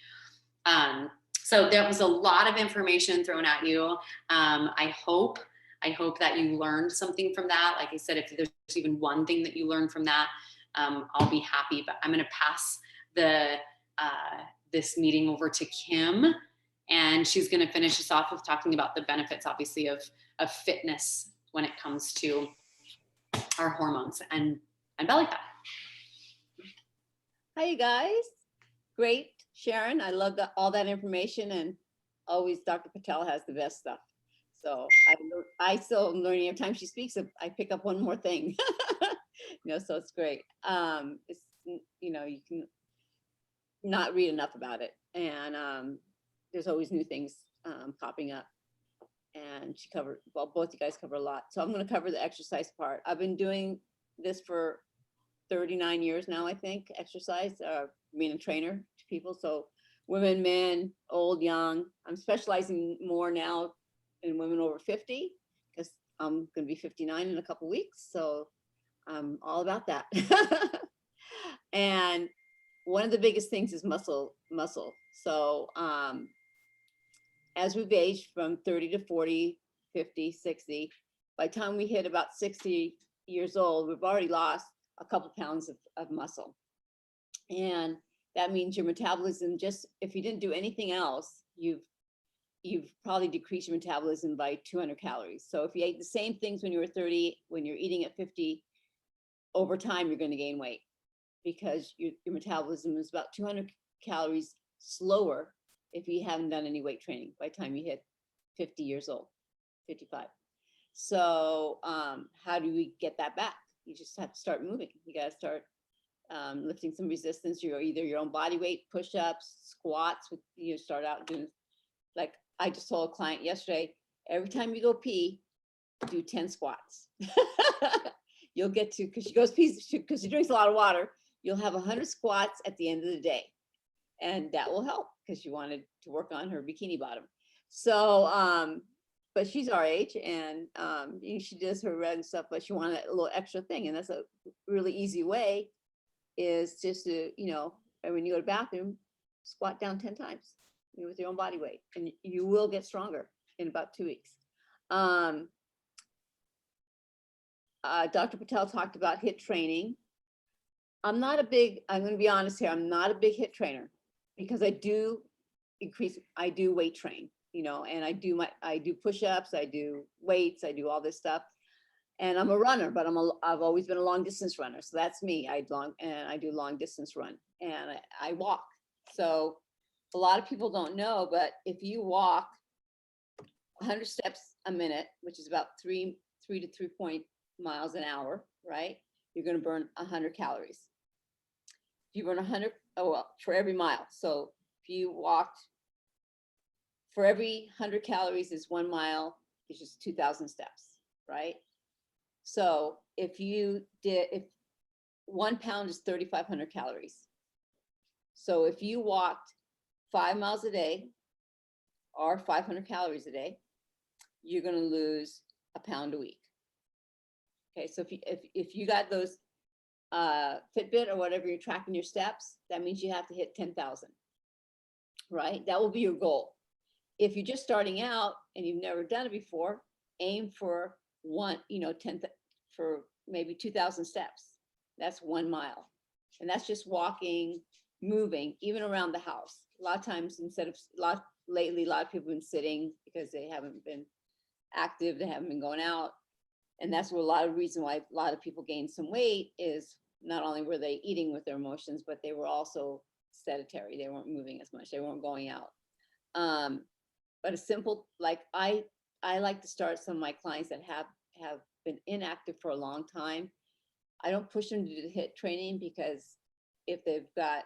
So there was a lot of information thrown at you. I hope that you learned something from that. Like I said, if there's even one thing that you learned from that, I'll be happy. But I'm going to pass this meeting over to Kim, and she's going to finish us off with talking about the benefits, obviously, of fitness when it comes to our hormones and belly fat. Hi, you guys. Great, Sharon. I love all that information, and always Dr. Patel has the best stuff. So I still am learning every time she speaks. I pick up one more thing, so it's great. It's, you can not read enough about it, and there's always new things popping up. And both you guys cover a lot. So I'm going to cover the exercise part. I've been doing this for 39 years now, I think, exercise, being a trainer to people. So women, men, old, young. I'm specializing more now in women over 50, because I'm going to be 59 in a couple weeks. So I'm all about that. And one of the biggest things is muscle. So as we've aged from 30 to 40, 50, 60, by the time we hit about 60 years old, we've already lost a couple pounds of muscle. And that means your metabolism, just if you didn't do anything else, you've probably decreased your metabolism by 200 calories. So if you ate the same things when you were 30, when you're eating at 50, over time, you're going to gain weight, because your metabolism is about 200 calories slower if you haven't done any weight training by the time you hit 50 years old, 55. So how do we get that back? You just have to start moving. You got to start lifting some resistance. You're either your own body weight, push-ups, squats. Start out doing, like I just told a client yesterday, every time you go pee, do 10 squats. You'll get to, because she goes pee, because she drinks a lot of water, you'll have 100 squats at the end of the day. And that will help, because she wanted to work on her bikini bottom. So, but she's our age, and she does her red and stuff, but she wanted a little extra thing. And that's a really easy way, is just to, when you go to the bathroom, squat down 10 times with your own body weight, and you will get stronger in about 2 weeks. Dr. Patel talked about HIIT training. I'm going to be honest here, I'm not a big HIIT trainer, because I do weight train, and I do push-ups, I do weights, I do all this stuff. And I'm a runner, but I've always been a long distance runner. So that's me. I do long distance run, and I walk. So a lot of people don't know, but if you walk 100 steps a minute, which is about 3 to 3 miles an hour, right? You're going to burn 100 calories. If you burn 100, for every mile. So if you walked, for every 100 calories is 1 mile, it's just 2,000 steps, right? So if 1 pound is 3,500 calories. So if you walked 5 miles a day, or 500 calories a day, you're going to lose a pound a week. Okay, so if you got those Fitbit or whatever you're tracking your steps, that means you have to hit 10,000, right? That will be your goal. If you're just starting out and you've never done it before, aim for for maybe 2,000 steps. That's 1 mile. And that's just walking, moving, even around the house. A lot of times lately, a lot of people have been sitting because they haven't been active, they haven't been going out. And that's where a lot of reason why a lot of people gained some weight is not only were they eating with their emotions, but they were also sedentary. They weren't moving as much. They weren't going out. But a simple, like I like to start some of my clients that have been inactive for a long time. I don't push them to do the HIIT training because if they've got,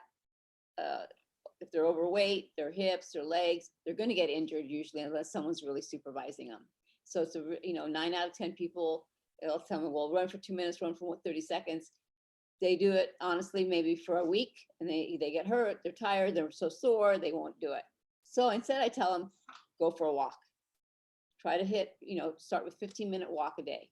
if they're overweight, their hips, their legs, they're going to get injured usually unless someone's really supervising them. So it's 9 out of 10 people, they'll tell me, well, run for 2 minutes, run for 30 seconds. They do it honestly, maybe for a week, and they get hurt, they're tired, they're so sore, they won't do it. So instead I tell them, go for a walk. Try to hit, start with 15-minute walk a day.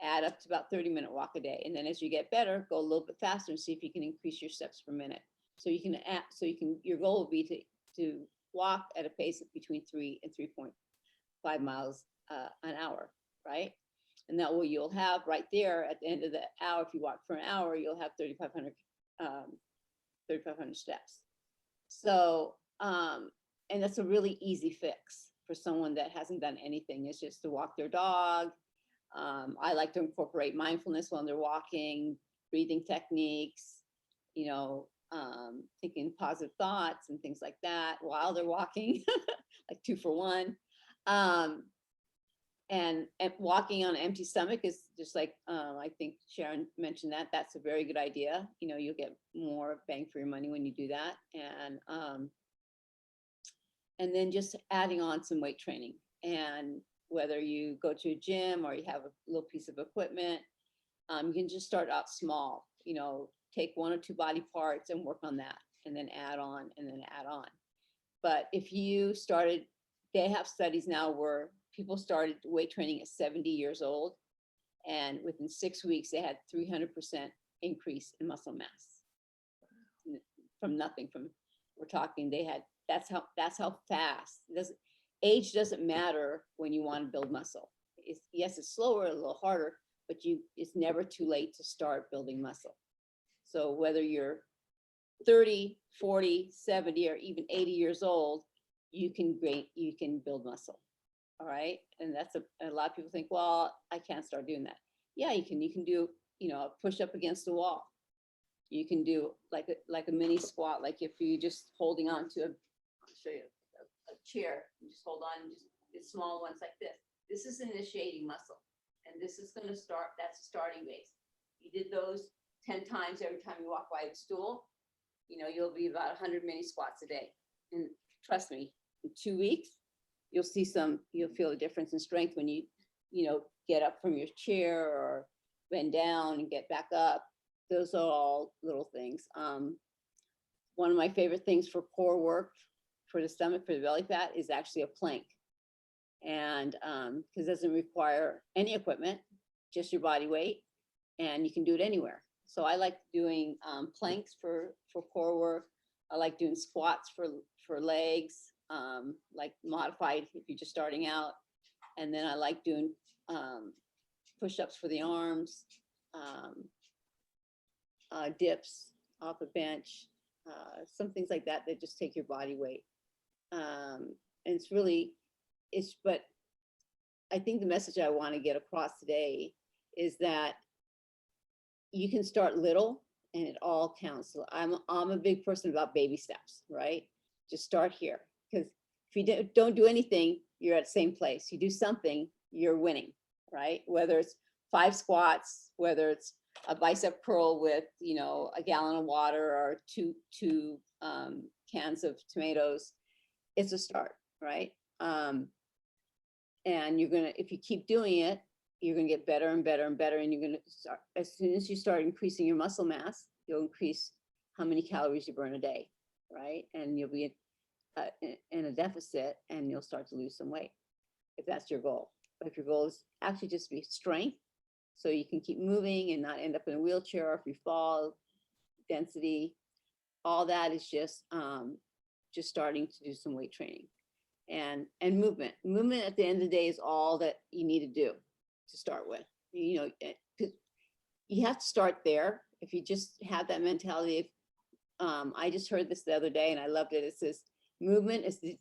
Add up to about 30-minute walk a day. And then as you get better, go a little bit faster and see if you can increase your steps per minute. So your goal will be to walk at a pace of between 3 and 3.5 miles an hour, right? And that way you'll have right there at the end of the hour, if you walk for an hour, you'll have 3,500 steps. So, and that's a really easy fix for someone that hasn't done anything. It's just to walk their dog. I like to incorporate mindfulness while they're walking, breathing techniques, thinking positive thoughts and things like that while they're walking, like 2 for 1. And walking on an empty stomach is just like, I think Sharon mentioned that's a very good idea. You'll get more bang for your money when you do that. And then just adding on some weight training. And whether you go to a gym or you have a little piece of equipment, you can just start out small, take 1 or 2 body parts and work on that, and then add on and then add on. But if you started, they have studies now where people started weight training at 70 years old, and within 6 weeks, they had 300% increase in muscle mass from nothing. We're talking, that's how fast. Age doesn't matter when you want to build muscle. Yes, it's slower, a little harder, but it's never too late to start building muscle. So whether you're 30, 40, 70, or even 80 years old, you can build muscle. All right. And that's a lot of people think, well, I can't start doing that. Yeah, you can do, a push up against the wall. You can do like a mini squat, like if you're just holding on to I'll show you a chair, you just hold on, just small ones like this. This is an initiating muscle. And this is going to start, that's the starting base. You did those 10 times every time you walk by the stool, you'll be about 100 mini squats a day. And trust me, in 2 weeks, you'll feel a difference in strength when you get up from your chair or bend down and get back up. Those are all little things. One of my favorite things for core work for the stomach, for the belly fat, is actually a plank. And because it doesn't require any equipment, just your body weight, and you can do it anywhere. So I like doing planks for core work. I like doing squats for legs, like modified if you're just starting out. And then I like doing push-ups for the arms, dips off a bench, some things like that that just take your body weight. And but I think the message I want to get across today is that you can start little and it all counts. So I'm a big person about baby steps, right? Just start here, because if you don't do anything, you're at the same place. You do something, you're winning, right? Whether it's 5 squats, whether it's a bicep curl with, a gallon of water or two cans of tomatoes, it's a start, right? And if you keep doing it, you're going to get better and better and better. And you're going to start, as soon as you start increasing your muscle mass, you'll increase how many calories you burn a day, right? And you'll be in a deficit, and you'll start to lose some weight if that's your goal. But if your goal is actually just to be strength, so you can keep moving and not end up in a wheelchair, or if you fall, density, all that is just starting to do some weight training and movement. Movement at the end of the day is all that you need to do to start with. You know, 'cause you have to start there. If you just have that mentality, I just heard this the other day and I loved it. It says, movement is the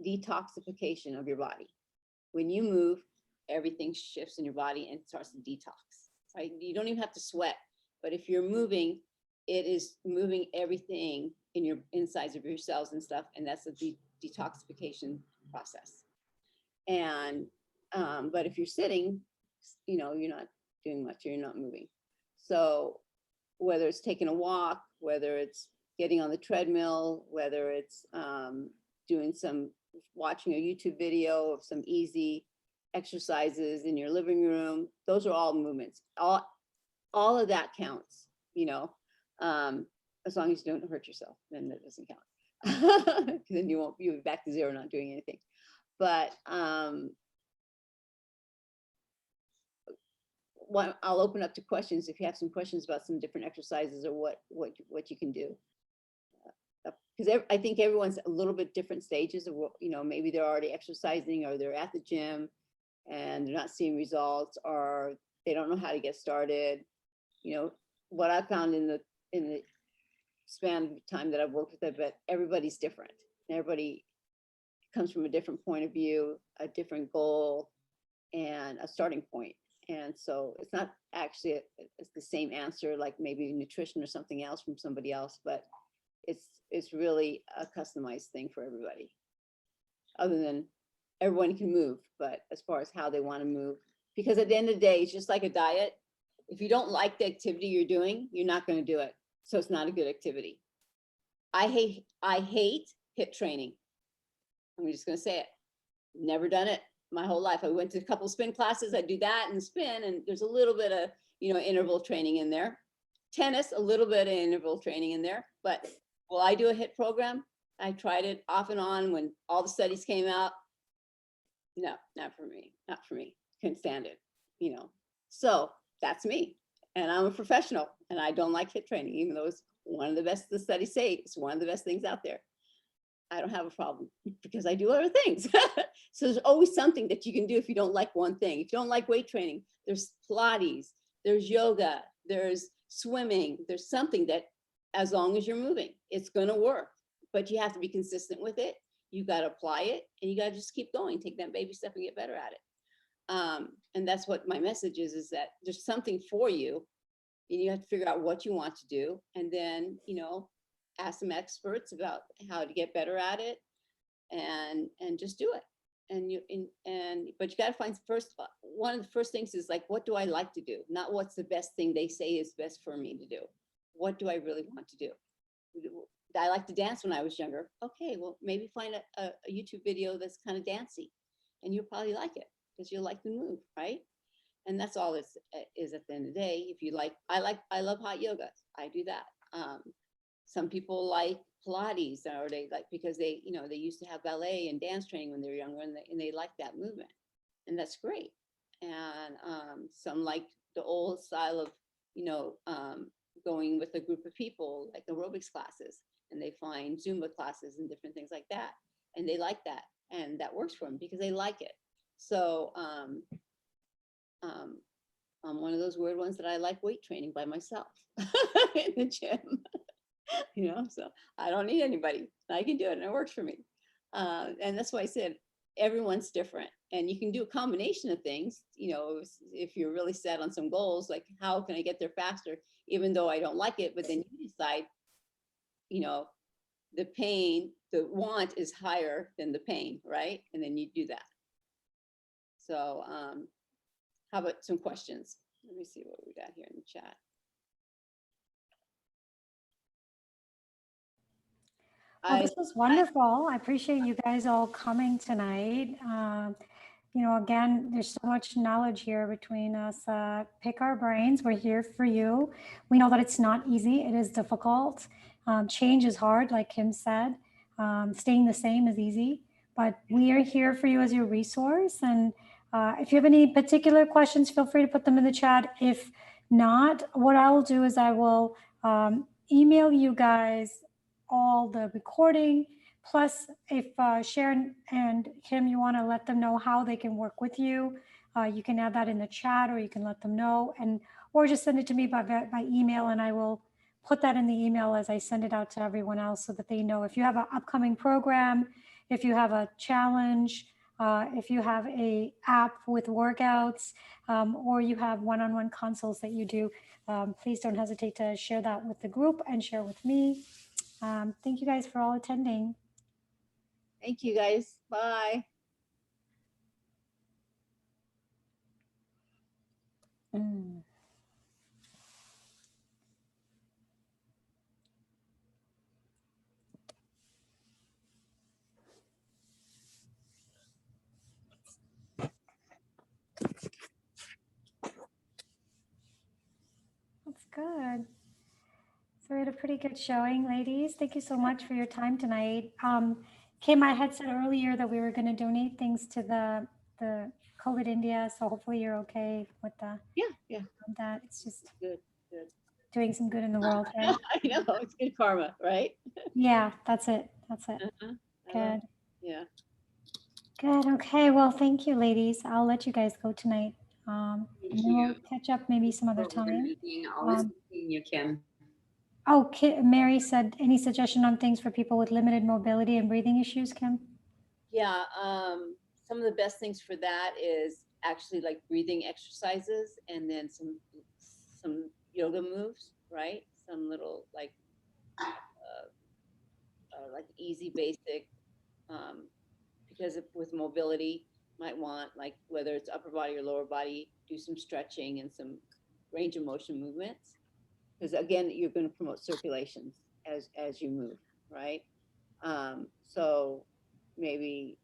detoxification of your body. When you move, everything shifts in your body and starts to detox, right? You don't even have to sweat, but if you're moving, it is moving everything in your insides of your cells and stuff. And that's a detoxification process. And, but if you're sitting, you know, you're not doing much, you're not moving. So whether it's taking a walk, whether it's getting on the treadmill, whether it's watching a YouTube video of some easy exercises in your living room, those are all movements. All of that counts, you know, as long as you don't hurt yourself, then that doesn't count. Then you'll be back to zero, not doing anything. But I'll open up to questions if you have some questions about some different exercises or what you can do. Because I think everyone's a little bit different stages of what, you know, maybe they're already exercising or they're at the gym and they're not seeing results, or they don't know how to get started. You know, what I found in the span of time that I've worked with it, but everybody's different. Everybody comes from a different point of view, a different goal, and a starting point. And so it's not actually it's the same answer, like maybe nutrition or something else from somebody else, but it's really a customized thing for everybody. Other than everyone can move, but as far as how they want to move, because at the end of the day, it's just like a diet. If you don't like the activity you're doing, you're not going to do it. So it's not a good activity. I hate HIIT training. I'm just going to say it. Never done it my whole life. I went to a couple of spin classes. I do that and spin, and there's a little bit of, you know, interval training in there. Tennis, a little bit of interval training in there. But will I do a HIIT program? I tried it off and on when all the studies came out. No, not for me. Not for me. Couldn't stand it, you know. So that's me. And I'm a professional, and I don't like HIIT training, even though it's one of the best, the studies say it's one of the best things out there. I don't have a problem because I do other things. So there's always something that you can do if you don't like one thing. If you don't like weight training, there's Pilates, there's yoga, there's swimming, there's something that, as long as you're moving, it's going to work. But you have to be consistent with it. You got to apply it, and you got to just keep going, take that baby step and get better at it. And that's what my message is that there's something for you, and you have to figure out what you want to do, and then, you know, ask some experts about how to get better at it, and just do it. But you got to find first, one of the first things is like, what do I like to do? Not what's the best thing they say is best for me to do. What do I really want to do? I like to dance when I was younger. Okay, well, maybe find a YouTube video that's kind of dancey, and you'll probably like it because you'll like the move, right? And that's all it is at the end of the day. If you like, I love hot yoga. I do that. Some people like Pilates, or they like, because they, you know, they used to have ballet and dance training when they were younger, and they like that movement, and that's great. And some like the old style of, you know, going with a group of people, like aerobics classes, and they find Zumba classes and different things like that, and they like that, and that works for them because they like it. So I'm one of those weird ones that I like weight training by myself in the gym. You know, so I don't need anybody. I can do it, and it works for me. And that's why I said everyone's different, and you can do a combination of things. You know, if you're really set on some goals, like how can I get there faster, even though I don't like it, but then you decide, you know, the pain, the want is higher than the pain, right? And then you do that. So how about some questions? Let me see what we got here in the chat. Well, this was wonderful. I appreciate you guys all coming tonight. You know, again, there's so much knowledge here between us. Pick our brains. We're here for you. We know that it's not easy. It is difficult. Change is hard, like Kim said. Staying the same is easy, but we are here for you as your resource. And If you have any particular questions, feel free to put them in the chat. If not, what I will do is I will email you guys all the recording. Plus, if Sharon and Kim, you want to let them know how they can work with you, you can add that in the chat, or you can let them know, or just send it to me by email, and I will put that in the email as I send it out to everyone else so that they know. If you have an upcoming program, if you have a challenge, if you have a app with workouts, or you have one-on-one consults that you do, please don't hesitate to share that with the group and share with me. Thank you guys for all attending. Thank you guys. Bye. That's good. So we had a pretty good showing, ladies. Thank you so much for your time tonight. Kim, I had said earlier that we were going to donate things to the COVID India, so hopefully you're okay with Yeah. that. It's just Good. doing some good in the world, right? I know, it's good karma, right? Yeah, that's it. Uh-huh. Good. Yeah. Good. Okay. Well, thank you, ladies. I'll let you guys go tonight. Thank And then we'll you. catch up maybe some other For time. everything. Always Um, seeing you, Kim. Oh, Mary said, any suggestion on things for people with limited mobility and breathing issues, Kim? Yeah, some of the best things for that is actually like breathing exercises, and then some yoga moves, right? Some little like easy basic, because with mobility, might want, like, whether it's upper body or lower body, do some stretching and some range of motion movements, because again, you're going to promote circulations as you move, right? So maybe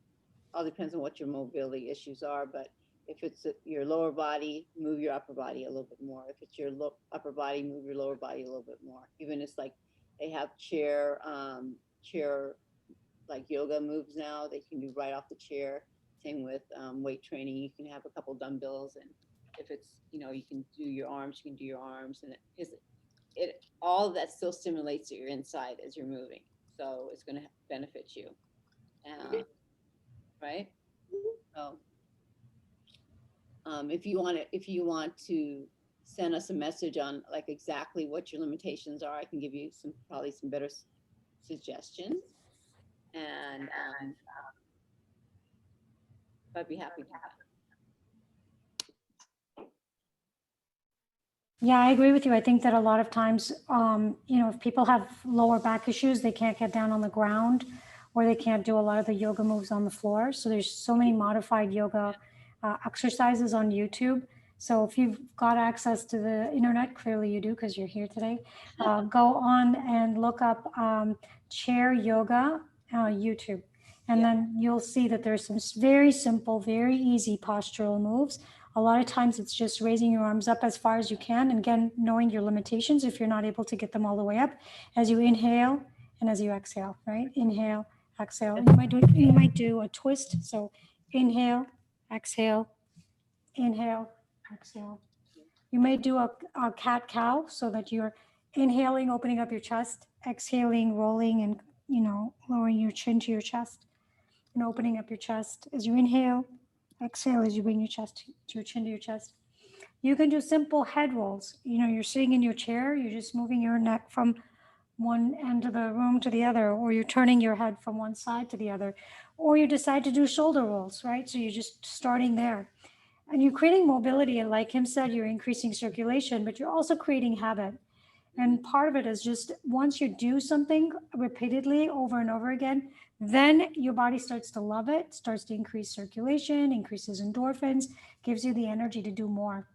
all depends on what your mobility issues are, but if it's your lower body, move your upper body a little bit more. If it's your upper body, move your lower body a little bit more. Even it's like they have chair like yoga moves now that you can do right off the chair. Same with weight training. You can have a couple dumbbells, and if it's, you can do your arms, you can do your arms, and it all of that still stimulates your inside as you're moving. So it's going to benefit you, right? So if you want to send us a message on like exactly what your limitations are, I can give you probably some better suggestions, and I'd be happy to have it. Yeah, I agree with you. I think that a lot of times, if people have lower back issues, they can't get down on the ground, or they can't do a lot of the yoga moves on the floor. So there's so many modified yoga exercises on YouTube. So if you've got access to the internet, clearly you do because you're here today, go on and look up chair yoga YouTube. And then you'll see that there's some very simple, very easy postural moves. A lot of times it's just raising your arms up as far as you can. And again, knowing your limitations if you're not able to get them all the way up as you inhale and as you exhale, right? Inhale, exhale. You might do a twist. So inhale, exhale, inhale, exhale. You may do a cat cow so that you're inhaling, opening up your chest, exhaling, rolling, and lowering your chin to your chest, and opening up your chest as you inhale. Exhale as you bring your chest to your chin to your chest. You can do simple head rolls. You're sitting in your chair, you're just moving your neck from one end of the room to the other, or you're turning your head from one side to the other, or you decide to do shoulder rolls, right? So you're just starting there. And you're creating mobility, and like him said, you're increasing circulation, but you're also creating habit. And part of it is just once you do something repeatedly over and over again, then your body starts to love it, starts to increase circulation, increases endorphins, gives you the energy to do more.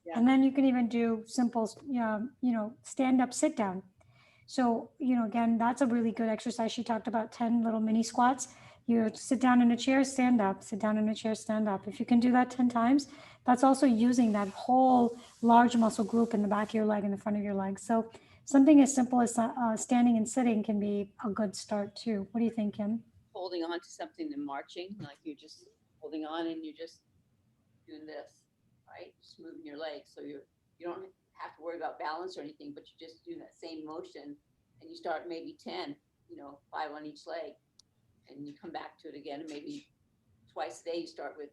Yeah. And then you can even do simple, stand up, sit down. So, again, that's a really good exercise. She talked about 10 little mini squats. You sit down in a chair, stand up, sit down in a chair, stand up. If you can do that 10 times, that's also using that whole large muscle group in the back of your leg and the front of your leg. So something as simple as standing and sitting can be a good start too. What do you think, Kim? Holding on to something and marching, like you're just holding on and you're just doing this, right? Just moving your legs. So you don't have to worry about balance or anything, but you just do that same motion, and you start maybe 10, 5 on each leg, and you come back to it again, and maybe twice a day you start with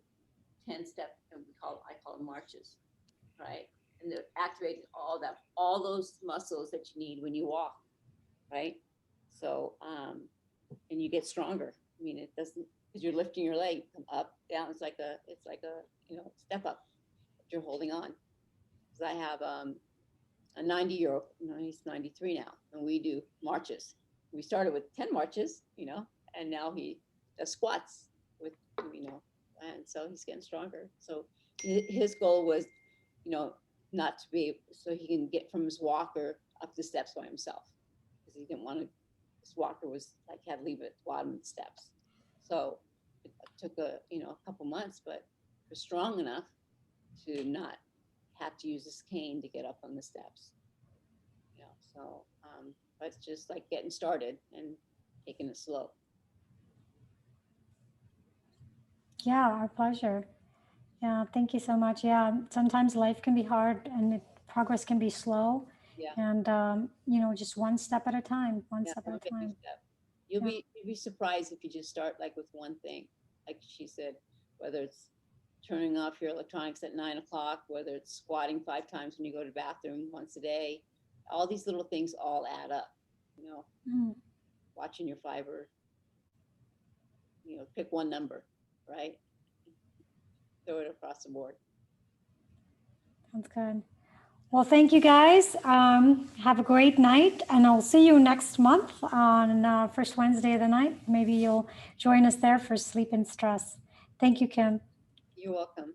10 step, and I call them marches, right? And they're activating all those muscles that you need when you walk, right? So, and you get stronger. I mean, it doesn't, because you're lifting your leg up, down. It's like a step up that you're holding on. Because I have a 90-year-old, he's 93 now, and we do marches. We started with 10 marches, and now he does squats with, and so he's getting stronger. So his goal was, not to be, so he can get from his walker up the steps by himself, because he didn't want to, his walker was like, had to leave at the bottom of the steps. So it took a couple months, but we're strong enough to not have to use this cane to get up on the steps. So but it's just like getting started and taking it slow. Yeah, our pleasure. Yeah, thank you so much. Yeah, sometimes life can be hard and progress can be slow. Yeah. And just one step at a time, one step at a Every time. step. You'll be surprised if you just start like with one thing. Like she said, whether it's turning off your electronics at 9 o'clock, whether it's squatting 5 times when you go to the bathroom once a day, all these little things all add up, watching your fiber, pick one number, right? Throw it across the board. Sounds good. Well, thank you guys. Have a great night, and I'll see you next month on first Wednesday of the night. Maybe you'll join us there for Sleep and Stress. Thank you, Kim. You're welcome.